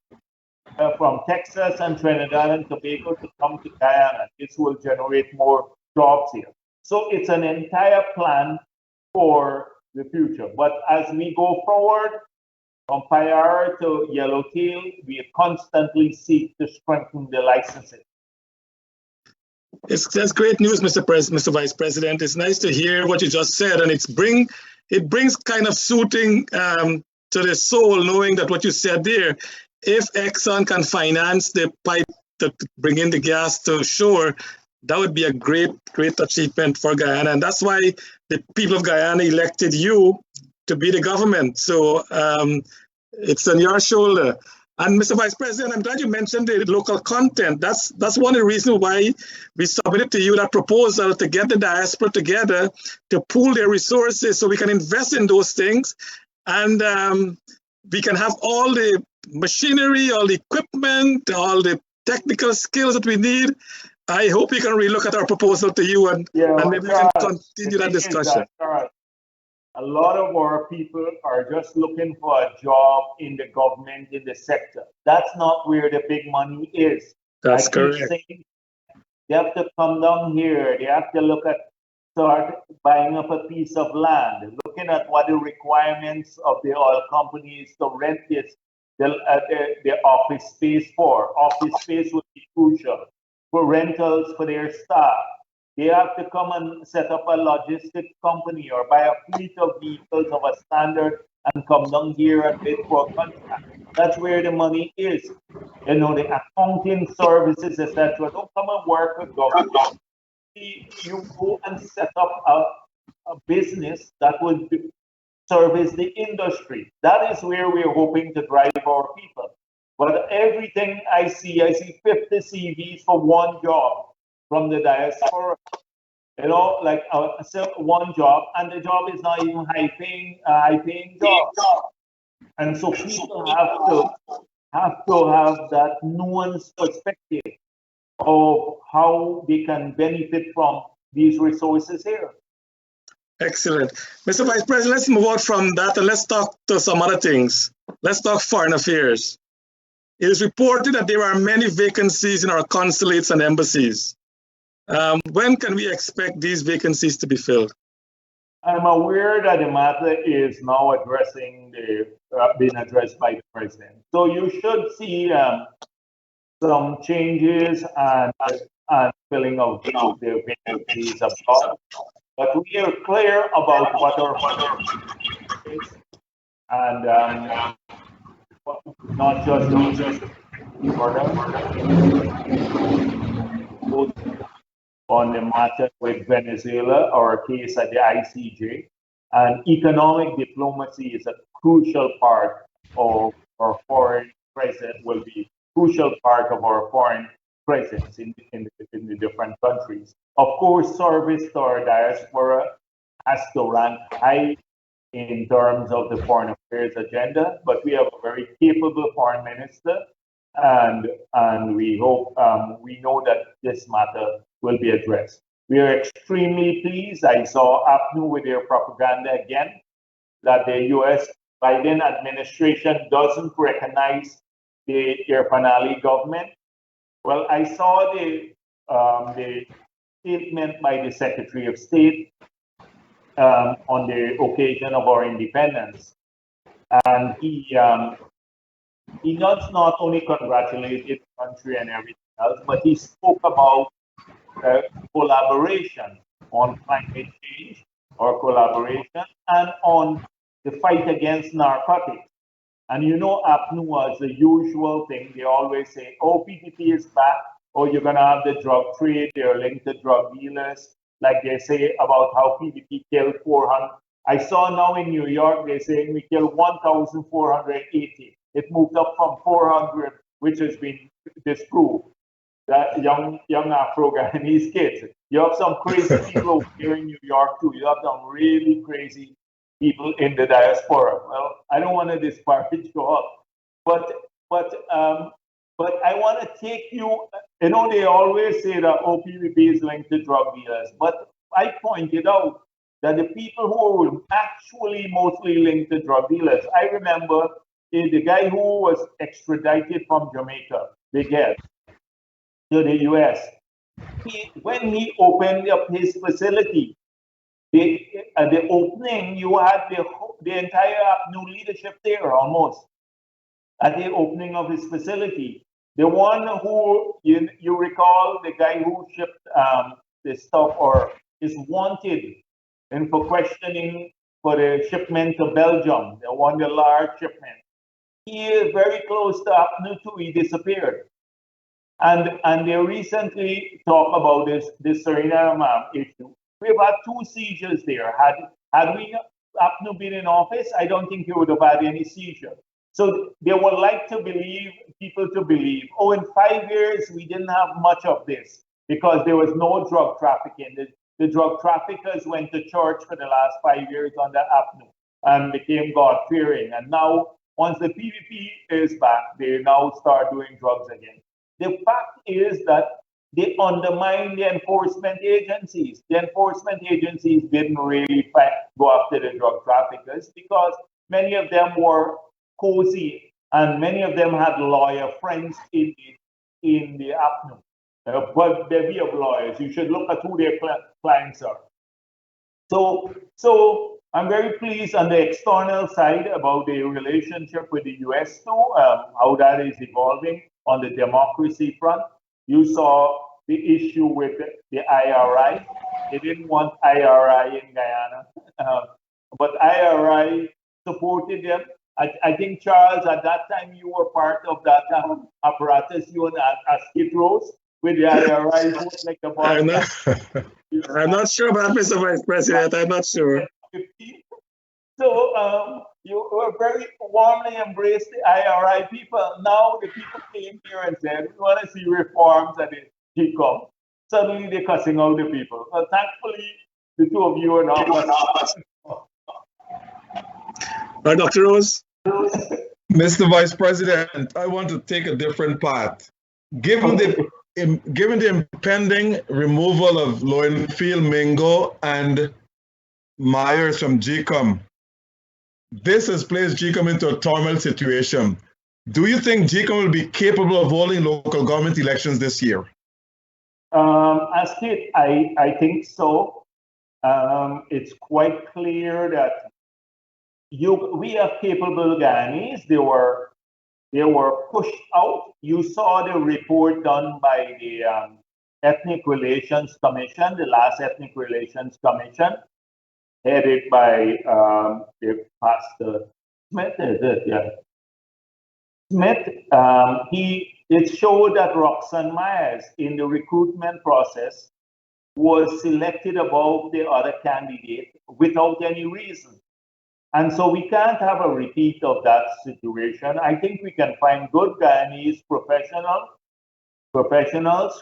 from Texas and Trinidad and Tobago to come to Guyana. This will generate more jobs here. So it's an entire plan for the future. But as we go forward, from Payara to Yellowtail, we constantly seek to strengthen the licensing. That's great news, Mr. Vice President. It's nice to hear what you just said, and it brings kind of soothing to the soul, knowing that what you said there, if Exxon can finance the pipe to bring in the gas to shore, that would be a great achievement for Guyana. And that's why the people of Guyana elected you to be the government. So it's on your shoulder. And Mr. Vice President, I'm glad you mentioned the local content. That's one of the reasons why we submitted to you that proposal to get the diaspora together to pool their resources so we can invest in those things, and we can have all the machinery, all the equipment, all the technical skills that we need. I hope you can relook at our proposal to you, and maybe we can continue that discussion. A lot of our people are just looking for a job in the government, in the sector. That's not where the big money is. That's correct. They have to come down here. They have to start buying up a piece of land, looking at what the requirements of the oil companies to rent the office space for. Office space would be crucial for rentals for their staff. They have to come and set up a logistics company or buy a fleet of vehicles of a standard and come down here and bid for a contract. That's where the money is. You know, the accounting services, etc. Don't come and work with government. You go and set up a business that would service the industry. That is where we're hoping to drive our people. But everything I see 50 CVs for one job from the diaspora, you know, like one job, and the job is not even high-paying job. And so people have to have that nuanced perspective of how they can benefit from these resources here. Excellent. Mr. Vice President, let's move on from that and let's talk to some other things. Let's talk foreign affairs. It is reported that there are many vacancies in our consulates and embassies. When can we expect these vacancies to be filled? I'm aware that the matter is now being addressed by the president. So you should see some changes and filling of the vacancies abroad. But we are clear about what our is, and not just on the matter with Venezuela, our case at the ICJ, and economic diplomacy is a crucial part of our foreign presence, will be crucial part of our foreign presence in the different countries. Of course, service to our diaspora has to rank high in terms of the foreign affairs agenda, but we have a very capable foreign minister, and we hope, we know that this matter will be addressed. We are extremely pleased. I saw APNU with their propaganda again, that the US Biden administration doesn't recognize the Irpanali government. Well, I saw the statement by the Secretary of State on the occasion of our independence, and he not only congratulated the country and everything else, but he spoke about collaboration on climate change or collaboration and on the fight against narcotics. And you know, APNU was the usual thing. They always say, oh, PPP is back. Oh, you're going to have the drug trade. They're linked to drug dealers. Like they say about how PPP killed 400. I saw now in New York, they're saying we killed 1,480. It moved up from 400, which has been disproved. That young Afro-Guyanese kids. You have some crazy people here in New York too. You have some really crazy people in the diaspora. Well, I don't want to disparage you up, but I want to take you. You know, they always say that PPP is linked to drug dealers, but I pointed out that the people who were actually mostly linked to drug dealers. I remember the guy who was extradited from Jamaica, Big Ed, to the US. When he opened up his facility, at the opening, you had the entire APNU leadership there almost at the opening of his facility. The one who, you recall, the guy who shipped the stuff or is wanted and for questioning for the shipment to Belgium, the large shipment. He is very close to APNU too. He disappeared. And they recently talked about this Suriname issue. We've had 2 seizures there. Had we APNU been in office, I don't think you would have had any seizure. So they would like to believe, people to believe, oh, in 5 years, we didn't have much of this because there was no drug trafficking. The drug traffickers went to church for the last 5 years under APNU and became God-fearing. And now, once the PVP is back, they now start doing drugs again. The fact is that they undermine the enforcement agencies. The enforcement agencies didn't really go after the drug traffickers because many of them were cozy and many of them had lawyer friends in the APNU. But bevy of lawyers, you should look at who their clients are. So I'm very pleased on the external side about the relationship with the US too, how that is evolving on the democracy front. You saw the issue with the IRI. They didn't want IRI in Guyana, but IRI supported them. I think, Charles, at that time you were part of that apparatus, you and Skid Rose with the IRI. Like I'm not sure about Mr. Vice President. I'm not sure. So you were very warmly embraced the IRI people. Now the people came here and said, we want to see reforms at the GCOM. Suddenly they're cussing out the people. But thankfully, the two of you are not. Dr. Rose? Mr. Vice President, I want to take a different path. Given the impending removal of Lowenfield, Mingo, and Myers from GCOM, this has placed GCOM into a turmoil situation. Do you think GCOM will be capable of holding local government elections this year? Askit, I think so. It's quite clear that we are capable Guyanese. They were pushed out. You saw the report done by the Ethnic Relations Commission, the last Ethnic Relations Commission, headed by the Pastor Smith. Is it? Yeah. Smith. It showed that Roxanne Myers in the recruitment process was selected above the other candidate without any reason. And so we can't have a repeat of that situation. I think we can find good Guyanese professionals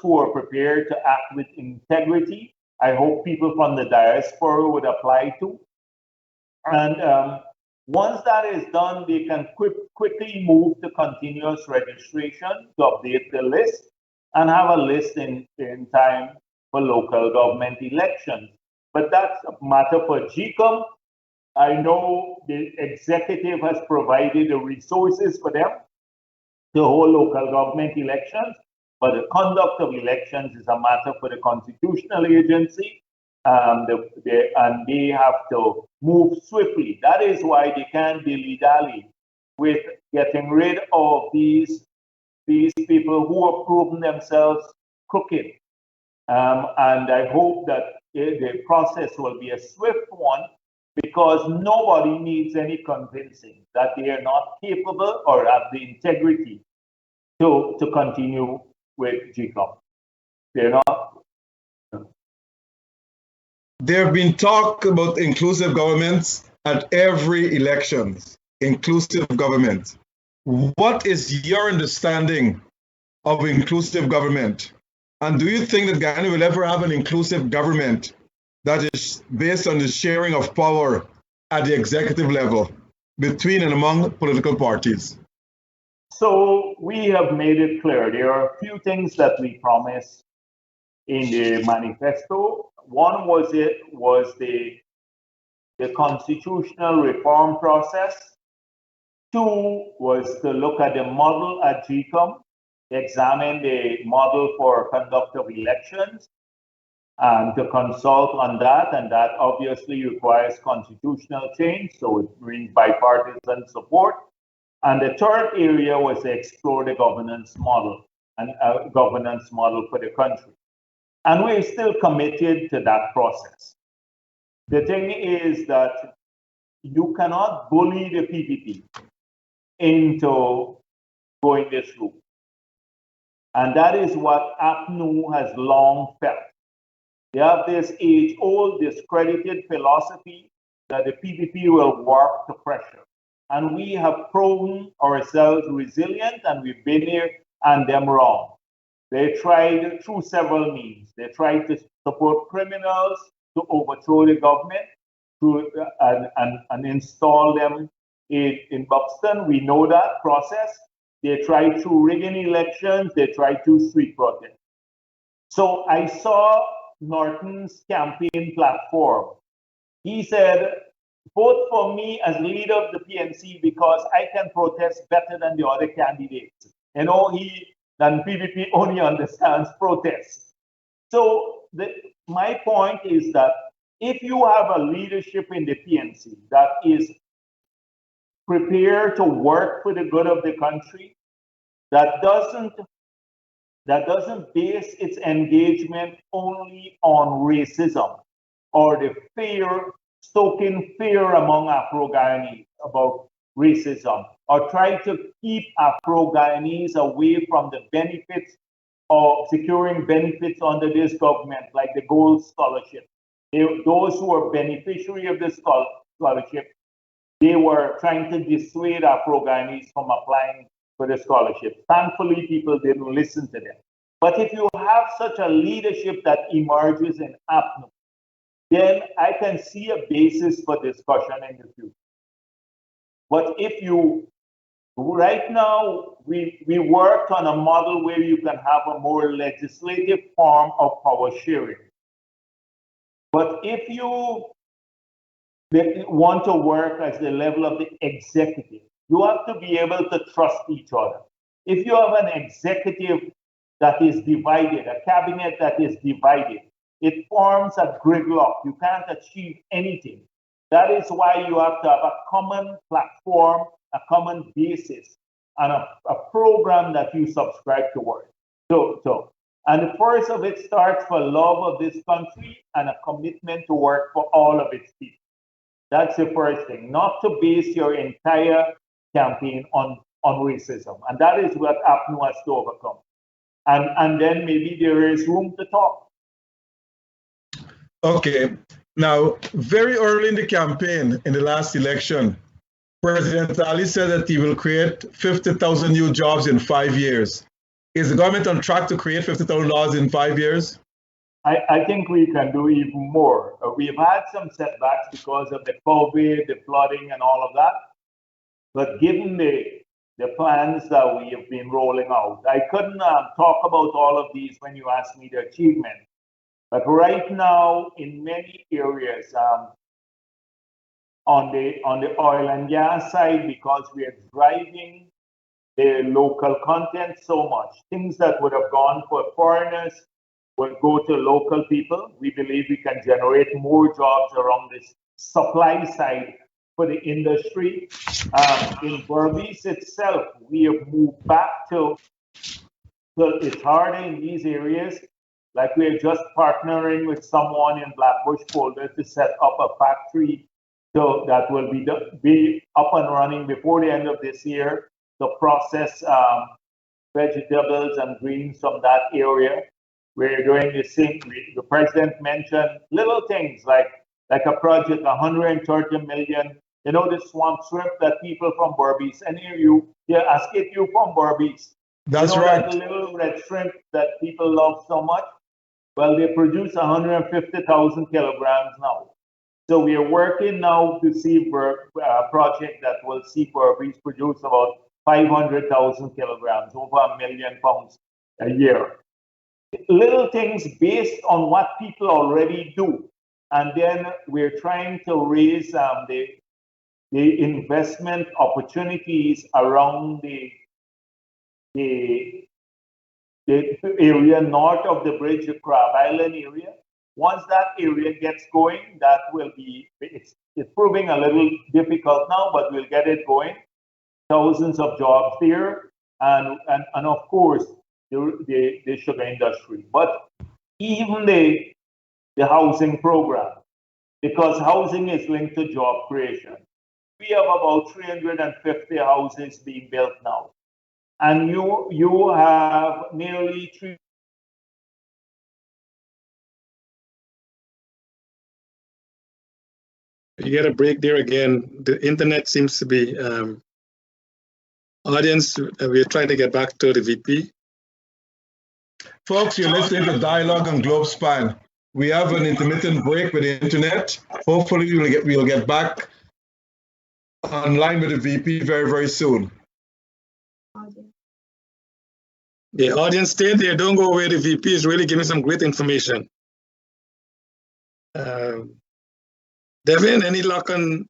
who are prepared to act with integrity. I hope people from the diaspora would apply to. And once that is done, they can quickly move to continuous registration to update the list and have a list in time for local government elections. But that's a matter for GCOM. I know the executive has provided the resources for them to hold local government elections, but the conduct of elections is a matter for the constitutional agency, and they have to move swiftly. That is why they can't dilly-dally with getting rid of these people who have proven themselves crooked. And I hope that the process will be a swift one, because nobody needs any convincing that they are not capable or have the integrity to continue with GCOM. They're not. There have been talk about inclusive governments at every election, inclusive government. What is your understanding of inclusive government? And do you think that Guyana will ever have an inclusive government that is based on the sharing of power at the executive level between and among political parties? So we have made it clear. There are a few things that we promised in the manifesto. One was the constitutional reform process. Two was to look at the model at GCOM, examine the model for conduct of elections, and to consult on that, and that obviously requires constitutional change, so it brings bipartisan support. And the third area was to explore the governance model and governance model for the country. And we're still committed to that process. The thing is that you cannot bully the PPP into going this route. And that is what APNU has long felt. They have this age-old discredited philosophy that the PPP will work to pressure. And we have proven ourselves resilient, and we've been here and them wrong. They tried through several means. They tried to support criminals to overthrow the government and install them in Buxton. We know that process. They tried to rigging elections. They tried to street protest. So I saw Norton's campaign platform. He said, vote for me as leader of the PNC because I can protest better than the other candidates. You know, PVP only understands protest. So my point is that if you have a leadership in the PNC that is prepared to work for the good of the country, that doesn't base its engagement only on racism or the stoking fear among Afro-Guyanese about racism, or try to keep Afro-Guyanese away from the benefits of securing benefits under this government, like the Gold Scholarship. Those who are beneficiary of this scholarship, they were trying to dissuade Afro-Guyanese from applying for the scholarship. Thankfully, people didn't listen to them. But if you have such a leadership that emerges in APNU, then I can see a basis for discussion in the future. But right now, we work on a model where you can have a more legislative form of power sharing. But if you want to work at the level of the executive, you have to be able to trust each other. If you have an executive that is divided, a cabinet that is divided, it forms a gridlock. You can't achieve anything. That is why you have to have a common platform, a common basis, and a program that you subscribe towards. And the first of it starts for love of this country and a commitment to work for all of its people. That's the first thing, not to base your entire campaign on racism. And that is what APNU has to overcome. And then maybe there is room to talk. Okay. Now, very early in the campaign, in the last election, President Ali said that he will create 50,000 new jobs in 5 years. Is the government on track to create 50,000 jobs in 5 years? I think we can do even more. We've had some setbacks because of the COVID, the flooding, and all of that. But given the plans that we have been rolling out, I couldn't talk about all of these when you asked me the achievement. But right now, in many areas, on the oil and gas side, because we are driving the local content so much, things that would have gone for foreigners will go to local people. We believe we can generate more jobs around this supply side for the industry. In Berbice itself, we have moved back to it's harder in these areas. Like we're just partnering with someone in Blackbush Folder to set up a factory so that will be up and running before the end of this year to process vegetables and greens from that area. We're doing the same. The president mentioned little things like a project, 130 million. You know, the swamp shrimp that people from Berbice, and ask if you from Berbice. That's right. right. That little red shrimp that people love so much. Well, they produce 150,000 kilograms now. So we are working now to see a project that will see Berbice produce about 500,000 kilograms, over 1 million pounds a year. Little things based on what people already do. And then we're trying to raise the investment opportunities around the area north of the bridge, the Crab Island area. Once that area gets going, that will be, it's proving a little difficult now, but we'll get it going. Thousands of jobs there, and of course, the sugar industry. But even the housing program, because housing is linked to job creation. We have about 350 houses being built now. And you have nearly 3 You You get a break there again. The internet seems to be, audience, we're trying to get back to the VP. Folks, you're listening to Dialogue on Globespan. We have an intermittent break with the internet. Hopefully we'll get back online with the VP very, very soon. The audience, stay there. Don't go away. The VP is really giving some great information. Devin, any luck on?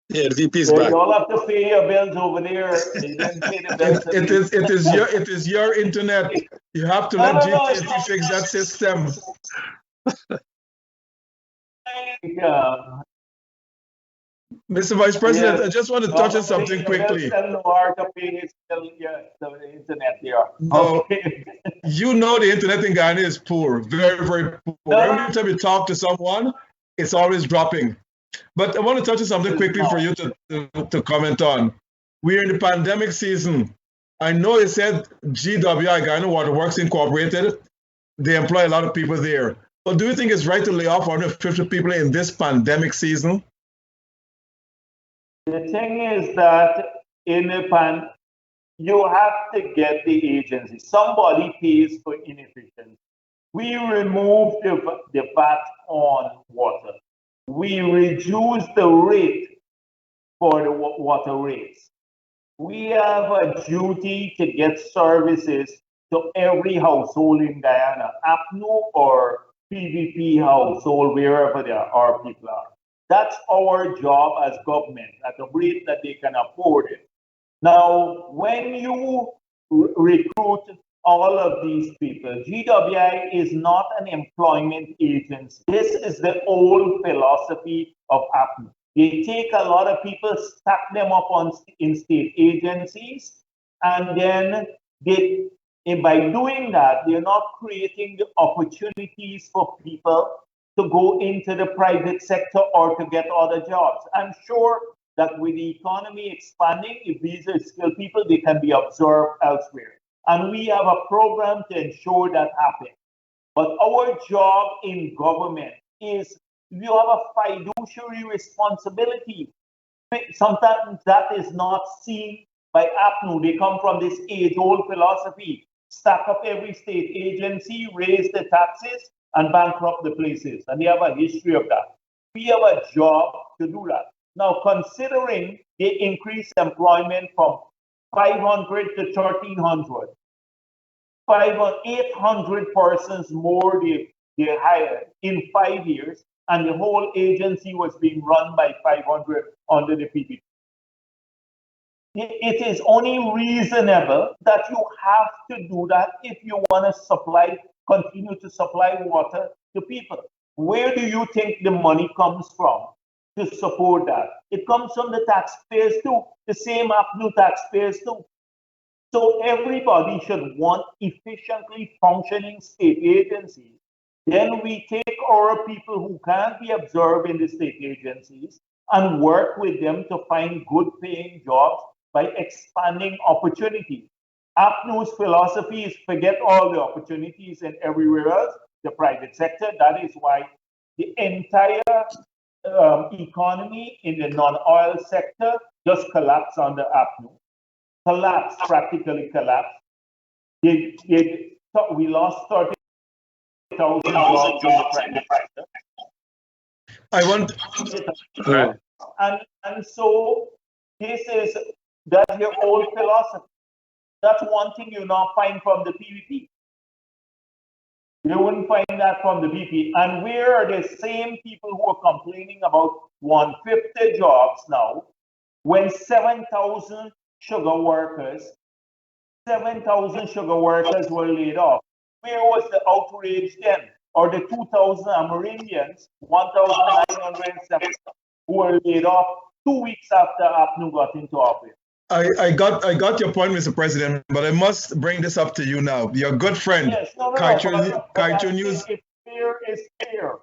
Yeah, the VP is back. You all have to pay your bills over there. You didn't pay the bills. It is your internet. You have to let GTC fix that system. Yeah. Mr. Vice President, Yes. I just want to touch on something quickly. The internet there. No, Okay. you know the internet in Ghana is poor, very, very poor. Every time you talk to someone, it's always dropping. But I want to touch on something quickly for you to comment on. We're in the pandemic season. I know you said GWI, Ghana Water Works Incorporated, they employ a lot of people there. But do you think it's right to lay off 150 people in this pandemic season? The thing is that in a you have to get the agency. Somebody pays for inefficiency. We removed the VAT on water. We reduced the rate for the water rates. We have a duty to get services to every household in Guyana, APNU or PVP household, wherever our people are. That's our job as government at a rate that they can afford it. Now, when you recruit all of these people, GWI is not an employment agency. This is the old philosophy of APNU. They take a lot of people, stack them up in state agencies, and then by doing that, they're not creating the opportunities for people to go into the private sector or to get other jobs. I'm sure that with the economy expanding, if these are skilled people, they can be absorbed elsewhere. And we have a program to ensure that happens. But our job in government is you have a fiduciary responsibility. Sometimes that is not seen by APNU. They come from this age-old philosophy. Stack up every state agency, raise the taxes, and bankrupt the places. And they have a history of that. We have a job to do that. Now, considering they increase employment from 500 to 1,300, 800 persons more they hired in 5 years, and the whole agency was being run by 500 under the PPP. It is only reasonable that you have to do that if you want to continue to supply water to people. Where do you think the money comes from to support that? It comes from the taxpayers too, the same APNU taxpayers too. So everybody should want efficiently functioning state agencies. Then we take our people who can't be absorbed in the state agencies and work with them to find good paying jobs by expanding opportunities. APNU's philosophy is forget all the opportunities and everywhere else, the private sector. That is why the entire economy in the non-oil sector just collapsed under APNU. Practically collapsed. We lost 30,000 jobs in the private sector. I want. And so that's your old philosophy. That's one thing you not find from the PVP. You wouldn't find that from the BP. And where are the same people who are complaining about 150 jobs now when 7,000 sugar workers were laid off? Where was the outrage then? Or the 2,000 Amerindians, 1,907, who were laid off 2 weeks after APNU got into office? I got your point, Mr. President, but I must bring this up to you now. Your good friend, Yes, Kaiju News. If fear is fear.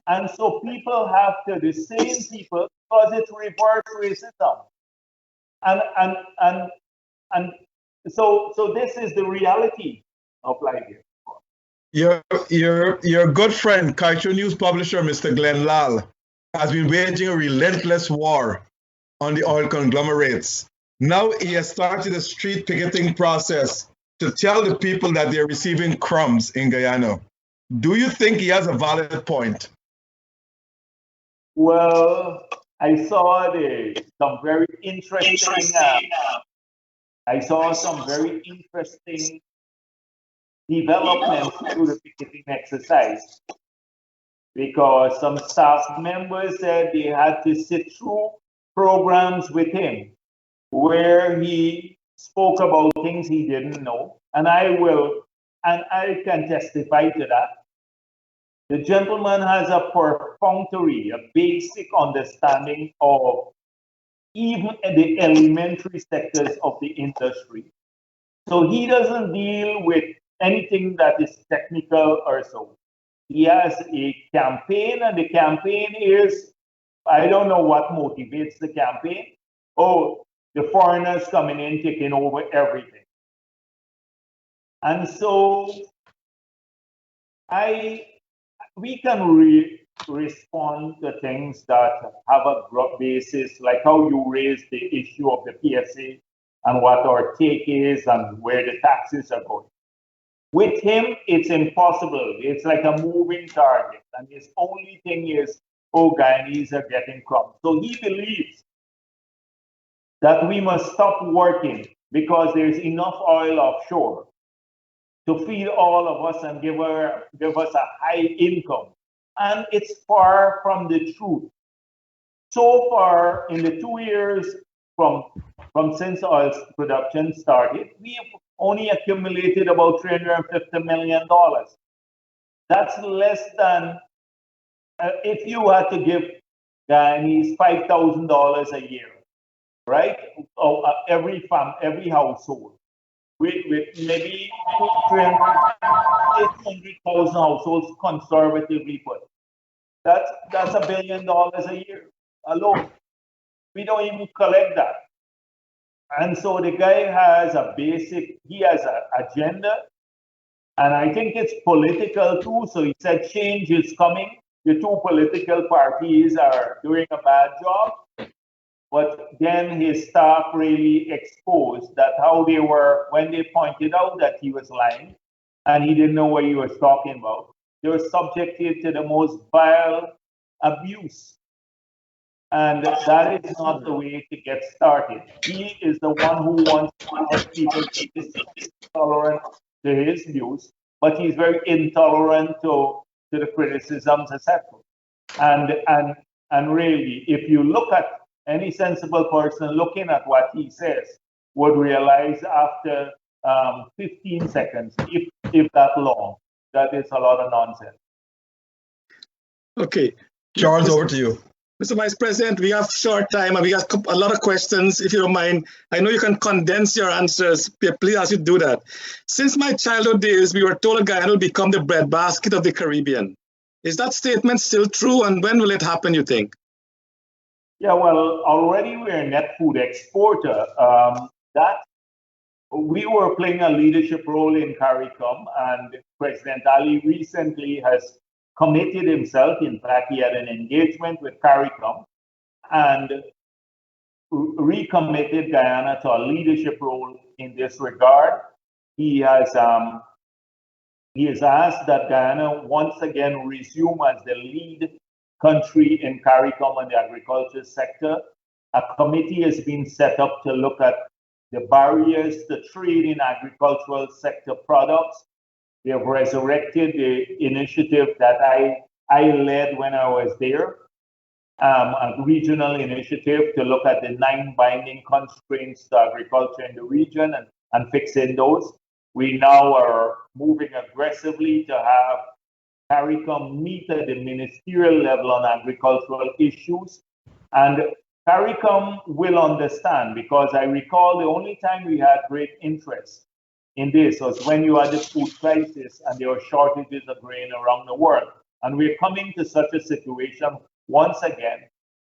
And so people have to, the same people, because it's reverse racism. And so this is the reality of life here. Your good friend, Kaito News publisher, Mr. Glenn Lal, has been waging a relentless war on the oil conglomerates. Now he has started a street picketing process to tell the people that they're receiving crumbs in Guyana. Do you think he has a valid point? Well, I saw some very interesting. I saw some very interesting developments through the picketing exercise, because some staff members said they had to sit through programs with him where he spoke about things he didn't know, and I can testify to that. The gentleman has a perfunctory, a basic understanding of even the elementary sectors of the industry. So he doesn't deal with anything that is technical or so. He has a campaign, and the campaign is, I don't know what motivates the campaign. Oh, the foreigners coming in, taking over everything. And so we can respond to things that have a basis, like how you raised the issue of the PSA and what our take is and where the taxes are going. With him, it's impossible. It's like a moving target. And his only thing is, oh, Guyanese are getting crumbs. So he believes that we must stop working because there's enough oil offshore to feed all of us and give us a high income. And it's far from the truth. So far, in the 2 years from since oil production started, we have only accumulated about $350 million. That's less than if you had to give Guyanese $5,000 a year, right? Every household, with maybe 800,000 households conservatively put. That's $1 billion a year alone. We don't even collect that. And so the guy has he has an agenda, and I think it's political too. So he said change is coming. The two political parties are doing a bad job. But then his staff really exposed that how they were, when they pointed out that he was lying and he didn't know what he was talking about, they were subjected to the most vile abuse. And that is not the way to get started. He is the one who wants to help people to be tolerant to his views, but he's very intolerant to the criticisms, etc. And really, if you look at any sensible person looking at what he says would realize after 15 seconds, if that long, that is a lot of nonsense. Okay. Charles, over to you. Mr. Vice President, we have short time and we have a lot of questions. If you don't mind, I know you can condense your answers. Please ask you to do that. Since my childhood days, we were told Guyana will become the breadbasket of the Caribbean. Is that statement still true, and when will it happen, you think? Yeah, well, already we're a net food exporter. That we were playing a leadership role in CARICOM, and President Ali recently has committed himself. In fact, he had an engagement with CARICOM and recommitted Guyana to a leadership role in this regard. He has asked that Guyana once again resume as the lead country in CARICOM and the agriculture sector. A committee has been set up to look at the barriers to trade in agricultural sector products. They have resurrected the initiative that I led when I was there, a regional initiative to look at the 9 binding constraints to agriculture in the region and fixing those. We now are moving aggressively to have CARICOM meet at the ministerial level on agricultural issues. And CARICOM will understand, because I recall the only time we had great interest in this was when you had the food crisis and there were shortages of grain around the world. And we're coming to such a situation once again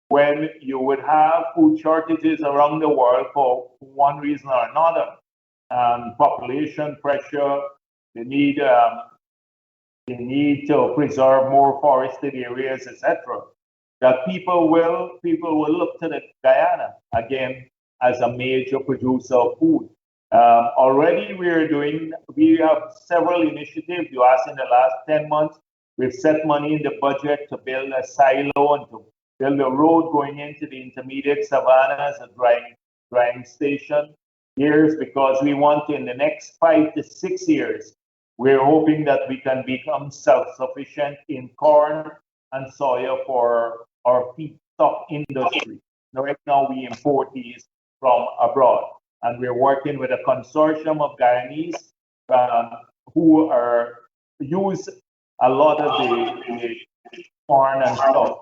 when you would have food shortages around the world for one reason or another. Population pressure, the need the need to preserve more forested areas, etc., that people will look to the Guyana again as a major producer of food. Already we have several initiatives. You asked in the last 10 months, we've set money in the budget to build a silo and to build a road going into the intermediate savannas, a drying station years, because we want in the next 5 to 6 years, we're hoping that we can become self-sufficient in corn and soya for our feedstock industry. Now, right now, we import these from abroad, and we're working with a consortium of Guyanese who use a lot of the corn and stuff,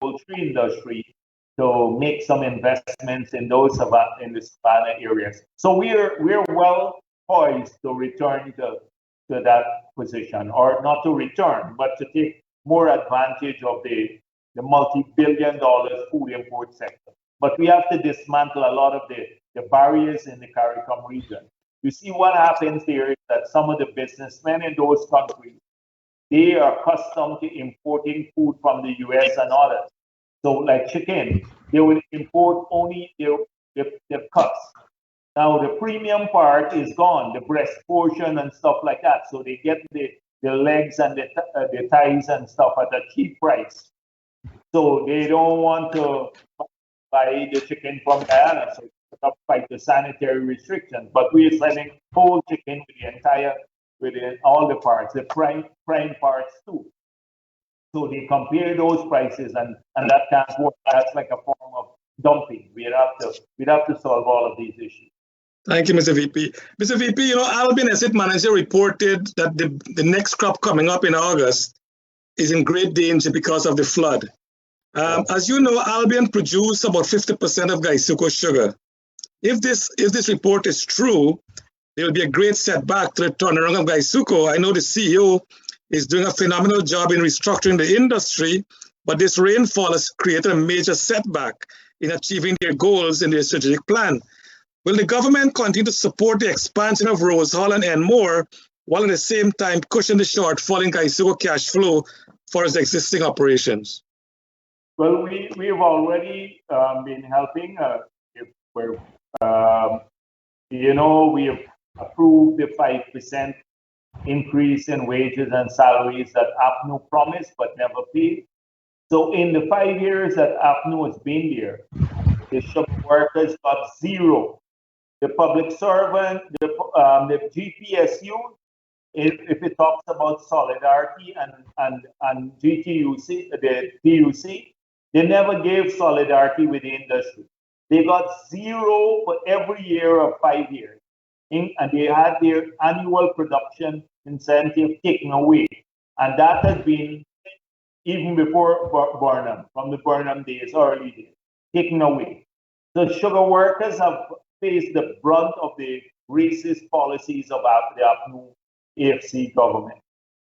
poultry industry, to make some investments in the savanna areas. So we're well poised to return to that position, or not to return, but to take more advantage of the multi-billion-dollar food import sector. But we have to dismantle a lot of the barriers in the CARICOM region. You see, what happens there is that some of the businessmen in those countries, they are accustomed to importing food from the US and others. So like chicken, they will import only the cuts. Now the premium part is gone, the breast portion and stuff like that. So they get the legs and the thighs and stuff at a cheap price. So they don't want to buy the chicken from Guyana, so they fight the sanitary restrictions. But we're selling whole chicken with all the parts, the prime parts too. So they compare those prices, and that can't work. That's like a form of dumping. We'd have to solve all of these issues. Thank you, Mr. VP. Mr. VP, Albion Asset Manager reported that the next crop coming up in August is in great danger because of the flood. As you know, Albion produced about 50% of Gaisuco sugar. If this report is true, there will be a great setback to the turnaround of Gaisuco. I know the CEO is doing a phenomenal job in restructuring the industry, but this rainfall has created a major setback in achieving their goals in their strategic plan. Will the government continue to support the expansion of Rose Hall and Enmore, while at the same time cushion the shortfall in Gaisuco cash flow for its existing operations? Well, we've already been helping. We have approved the 5% increase in wages and salaries that APNU promised but never paid. So in the 5 years that APNU has been there, the sugar workers got zero. The public servant, the GPSU, if it talks about solidarity and GTUC, the PUC, they never gave solidarity with the industry. They got zero for every year of 5 years. And they had their annual production incentive taken away. And that has been, even before Burnham, from the Burnham days, early days, taken away. So sugar workers have faced the brunt of the racist policies of the APNU AFC government.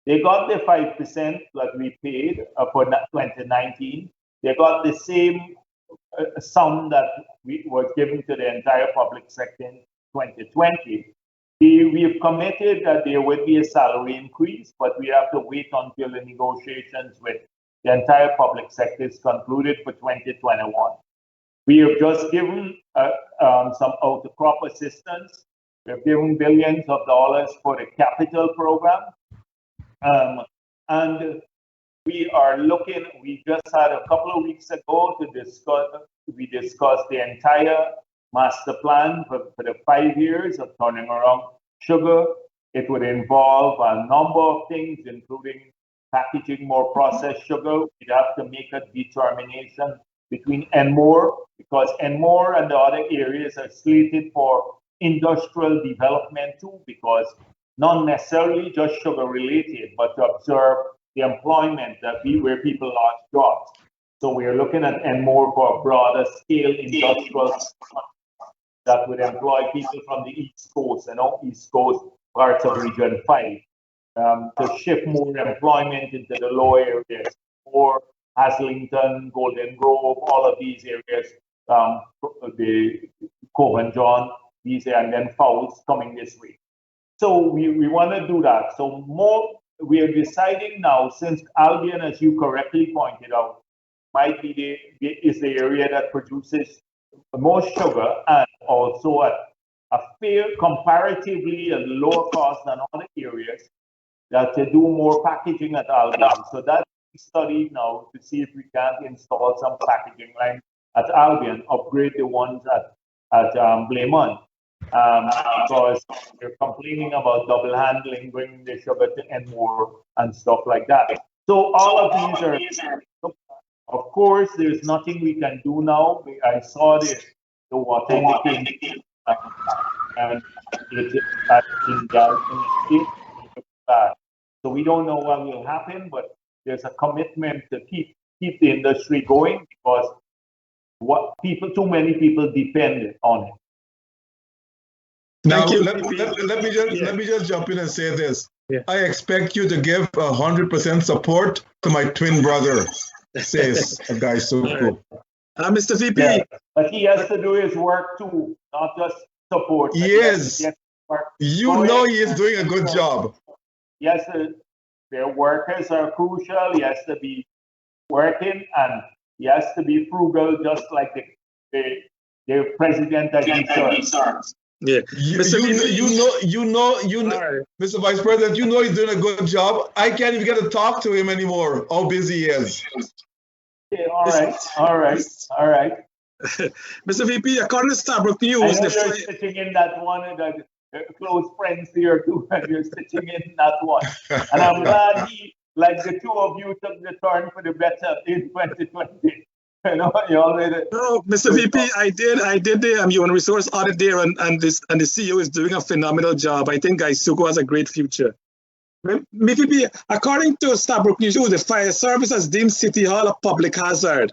They got the 5% that we paid for 2019. They got the same sum that was given to the entire public sector in 2020. We have committed that there would be a salary increase, but we have to wait until the negotiations with the entire public sector is concluded for 2021. We have just given some out-of-crop assistance. We have given billions of dollars for the capital program. And we are looking, we just had a couple of weeks ago we discussed the entire master plan for the 5 years of turning around sugar. It would involve a number of things, including packaging more processed sugar. We'd have to make a determination between Enmore, because Enmore and the other areas are slated for industrial development too, because not necessarily just sugar related, but to observe the employment where people lost jobs. So we are looking at Enmore for a broader scale industrial that would employ people from the East Coast, East Coast parts of Region 5, to shift more employment into the lower areas, or Haslington, Golden Grove, all of these areas, the Cove and John, and then Fowles coming this way. So we want to do that. So more we are deciding now, since Albion, as you correctly pointed out, might be is the area that produces the most sugar and also at a fair, comparatively a lower cost than other areas, that to do more packaging at Albion. So that's studied now to see if we can install some packaging line at Albion, upgrade the ones at Blaymont. Because they're complaining about double handling, bringing the sugar to Enmore and stuff like that. So all of these are, of course, there's nothing we can do now. I saw the water in the cane, and it's in bad. So we don't know what will happen, but there's a commitment to keep the industry going because too many people depend on it. Now, let me just jump in and say this. Yeah. I expect you to give 100% support to my twin brother, says a guy so cool. Mr. VP. Yeah, but he has to do his work too, not just support. Yes, you know he is doing a good job. Yes, their workers are crucial. He has to be working and he has to be frugal, just like the president that he serves. Yeah, you know, Mr. Vice President, you know he's doing a good job. I can't even get to talk to him anymore. How busy he is. Yeah, all right. Mr. VP, according to Stabrook News, I know you're sitting in that one, and close friends here too, and you're sitting in that one. And I'm glad like the two of you, took the turn for the better in 2020. You know, no, Mr. VP, I did the human resource audit there, and the CEO is doing a phenomenal job. I think Gaisuko has a great future. VP, according to Stabrook News, the fire service has deemed City Hall a public hazard.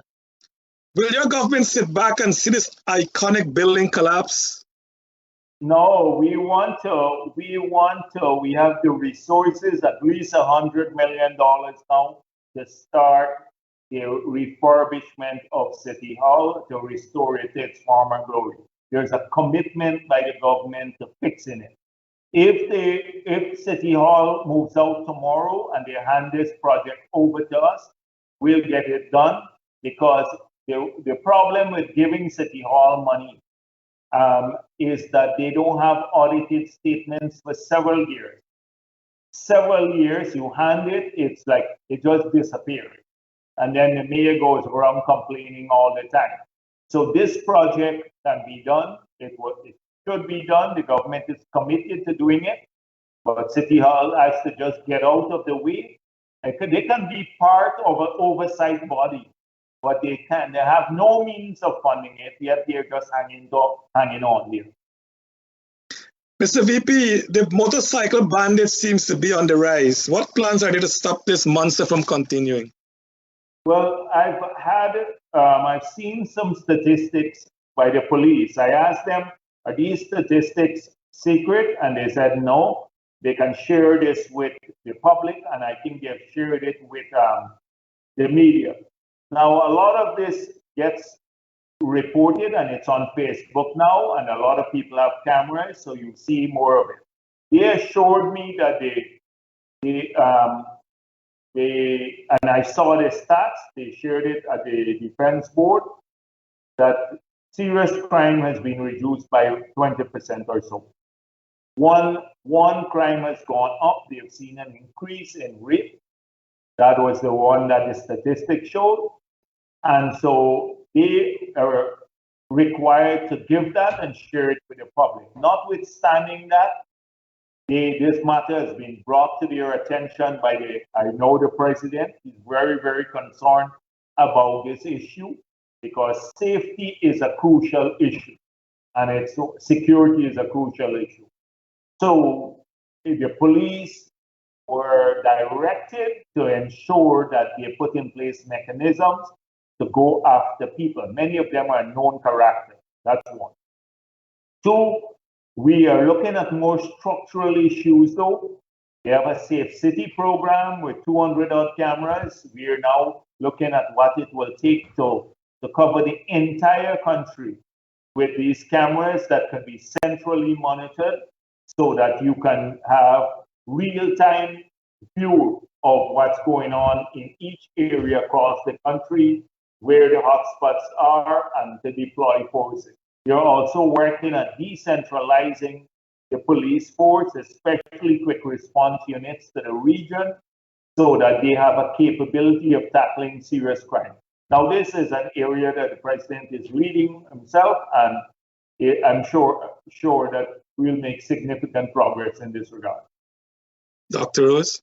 Will your government sit back and see this iconic building collapse? No, we want to. We have the resources, at least $100 million now, to start the refurbishment of City Hall to restore it to its former glory. There's a commitment by the government to fixing it. If City Hall moves out tomorrow and they hand this project over to us, we'll get it done, because the problem with giving City Hall money is that they don't have audited statements for several years. Several years, you hand it, it's like it just disappears. And then the mayor goes around complaining all the time. So this project can be done. It should be done. The government is committed to doing it. But City Hall has to just get out of the way. They can be part of an oversight body, but they have no means of funding it, yet they're just hanging on there. Mr. VP, the motorcycle bandit seems to be on the rise. What plans are there to stop this monster from continuing? Well, I've seen some statistics by the police. I asked them, are these statistics secret? And they said no. They can share this with the public, and I think they've shared it with the media. Now, a lot of this gets reported, and it's on Facebook now, and a lot of people have cameras, so you see more of it. They assured me that and I saw the stats, they shared it at the Defense Board, that serious crime has been reduced by 20% or so. One crime has gone up. They've seen an increase in rape. That was the one that the statistics showed. And so they are required to give that and share it with the public. Notwithstanding that, this matter has been brought to their attention by I know the president. He's very, very concerned about this issue, because safety is a crucial issue, and security is a crucial issue. So the police were directed to ensure that they put in place mechanisms to go after people. Many of them are known characters. That's one. Two, we are looking at more structural issues though. We have a Safe City program with 200 odd cameras. We are now looking at what it will take to cover the entire country with these cameras that can be centrally monitored, so that you can have real-time view of what's going on in each area across the country, where the hotspots are, and to deploy forces. We are also working on decentralizing the police force, especially quick response units to the region, so that they have a capability of tackling serious crime. Now, this is an area that the president is leading himself, and I'm sure that we'll make significant progress in this regard. Dr. Rose?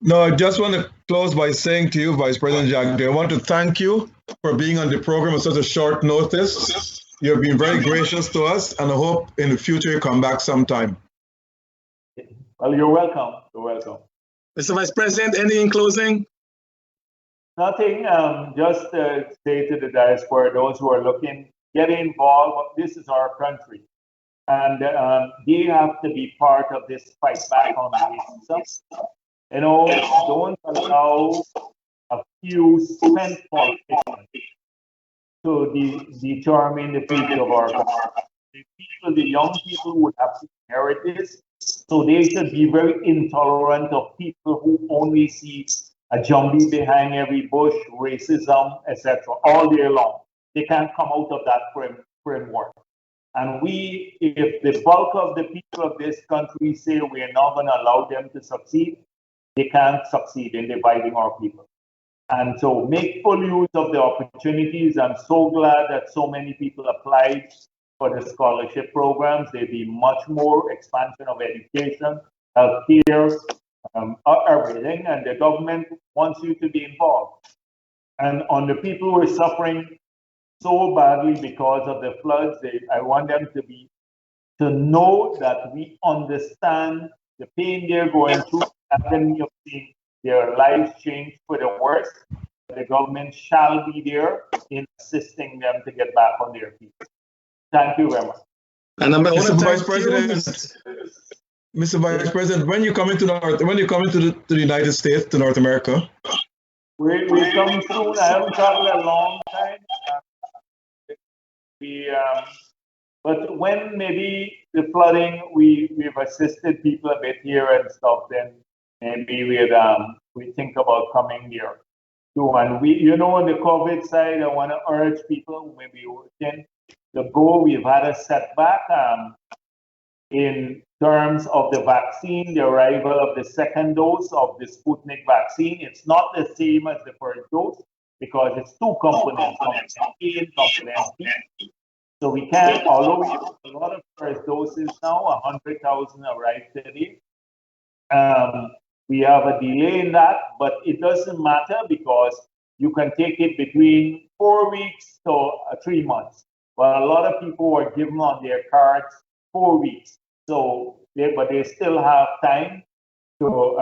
No, I just want to close by saying to you, Vice President Jagdeo, I want to thank you for being on the program at such a short notice. You have been very gracious to us, and I hope in the future you come back sometime. Well, you're welcome. You're welcome. Mr. Vice President, any in closing? Nothing. Just say to the diaspora, those who are looking, get involved. This is our country, and they have to be part of this fight back on racism. You know, don't allow a few spent politicians to determine the future of our country. The young people would have to inherit this, so they should be very intolerant of people who only see a jumbie behind every bush, racism, etc., all day long. They can't come out of that framework. And if the bulk of the people of this country say we are not going to allow them to succeed, they can't succeed in dividing our people. And so make full use of the opportunities. I'm so glad that so many people applied for the scholarship programs. There'll be much more expansion of education, healthcare, everything, and the government wants you to be involved. And on the people who are suffering so badly because of the floods, I want them to know that we understand the pain they're going through, agony of seeing their lives change for the worse. The government shall be there in assisting them to get back on their feet. Thank you very much. And Mr. Vice President, when you come into the United States, to North America? We come soon. I haven't traveled a long time. But when maybe the flooding, we've assisted people a bit here and stuff, then maybe we think about coming here too. And on the COVID side, I want to urge people who may be working to go. We've had a setback in terms of the vaccine, the arrival of the second dose of the Sputnik vaccine. It's not the same as the first dose because it's two components, component A and component B. So we can't, although we have a lot of first doses now, 100,000 arrived today. We have a delay in that, but it doesn't matter because you can take it between 4 weeks to 3 months. But a lot of people are given on their cards 4 weeks. So, but they still have time to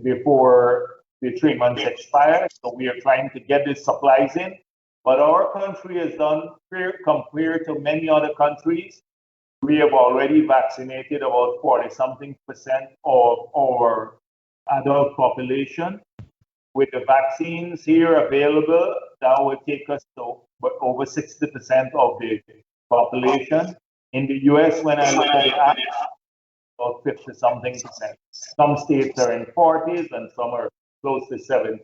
before the 3 months expire. So we are trying to get the supplies in. But our country has done, compared to many other countries, we have already vaccinated about 40-something% of our adult population. With the vaccines here available, that would take us to over 60% of the population. In the US, when I look at the app, about 50-something%. Some states are in 40s and some are close to 70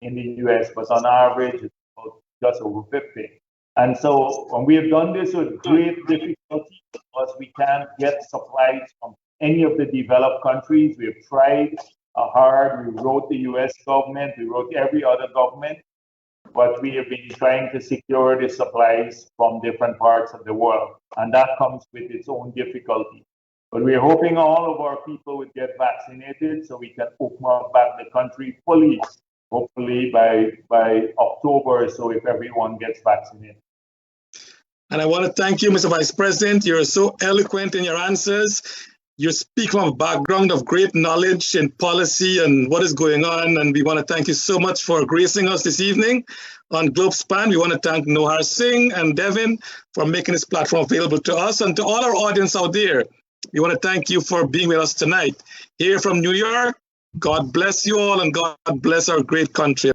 in the US, but on average, it's about just over 50. And so when we have done this with great difficulty because we can't get supplies from any of the developed countries, we have tried hard. We wrote the US government, we wrote every other government, but we have been trying to secure the supplies from different parts of the world. And that comes with its own difficulty. But we're hoping all of our people would get vaccinated so we can open up back the country fully, hopefully by October, so if everyone gets vaccinated. And I want to thank you, Mr. Vice President. You're so eloquent in your answers. You speak from a background of great knowledge in policy and what is going on. And we want to thank you so much for gracing us this evening on Globespan. We want to thank Nohar Singh and Devin for making this platform available to us and to all our audience out there. We want to thank you for being with us tonight. Here from New York, God bless you all and God bless our great country.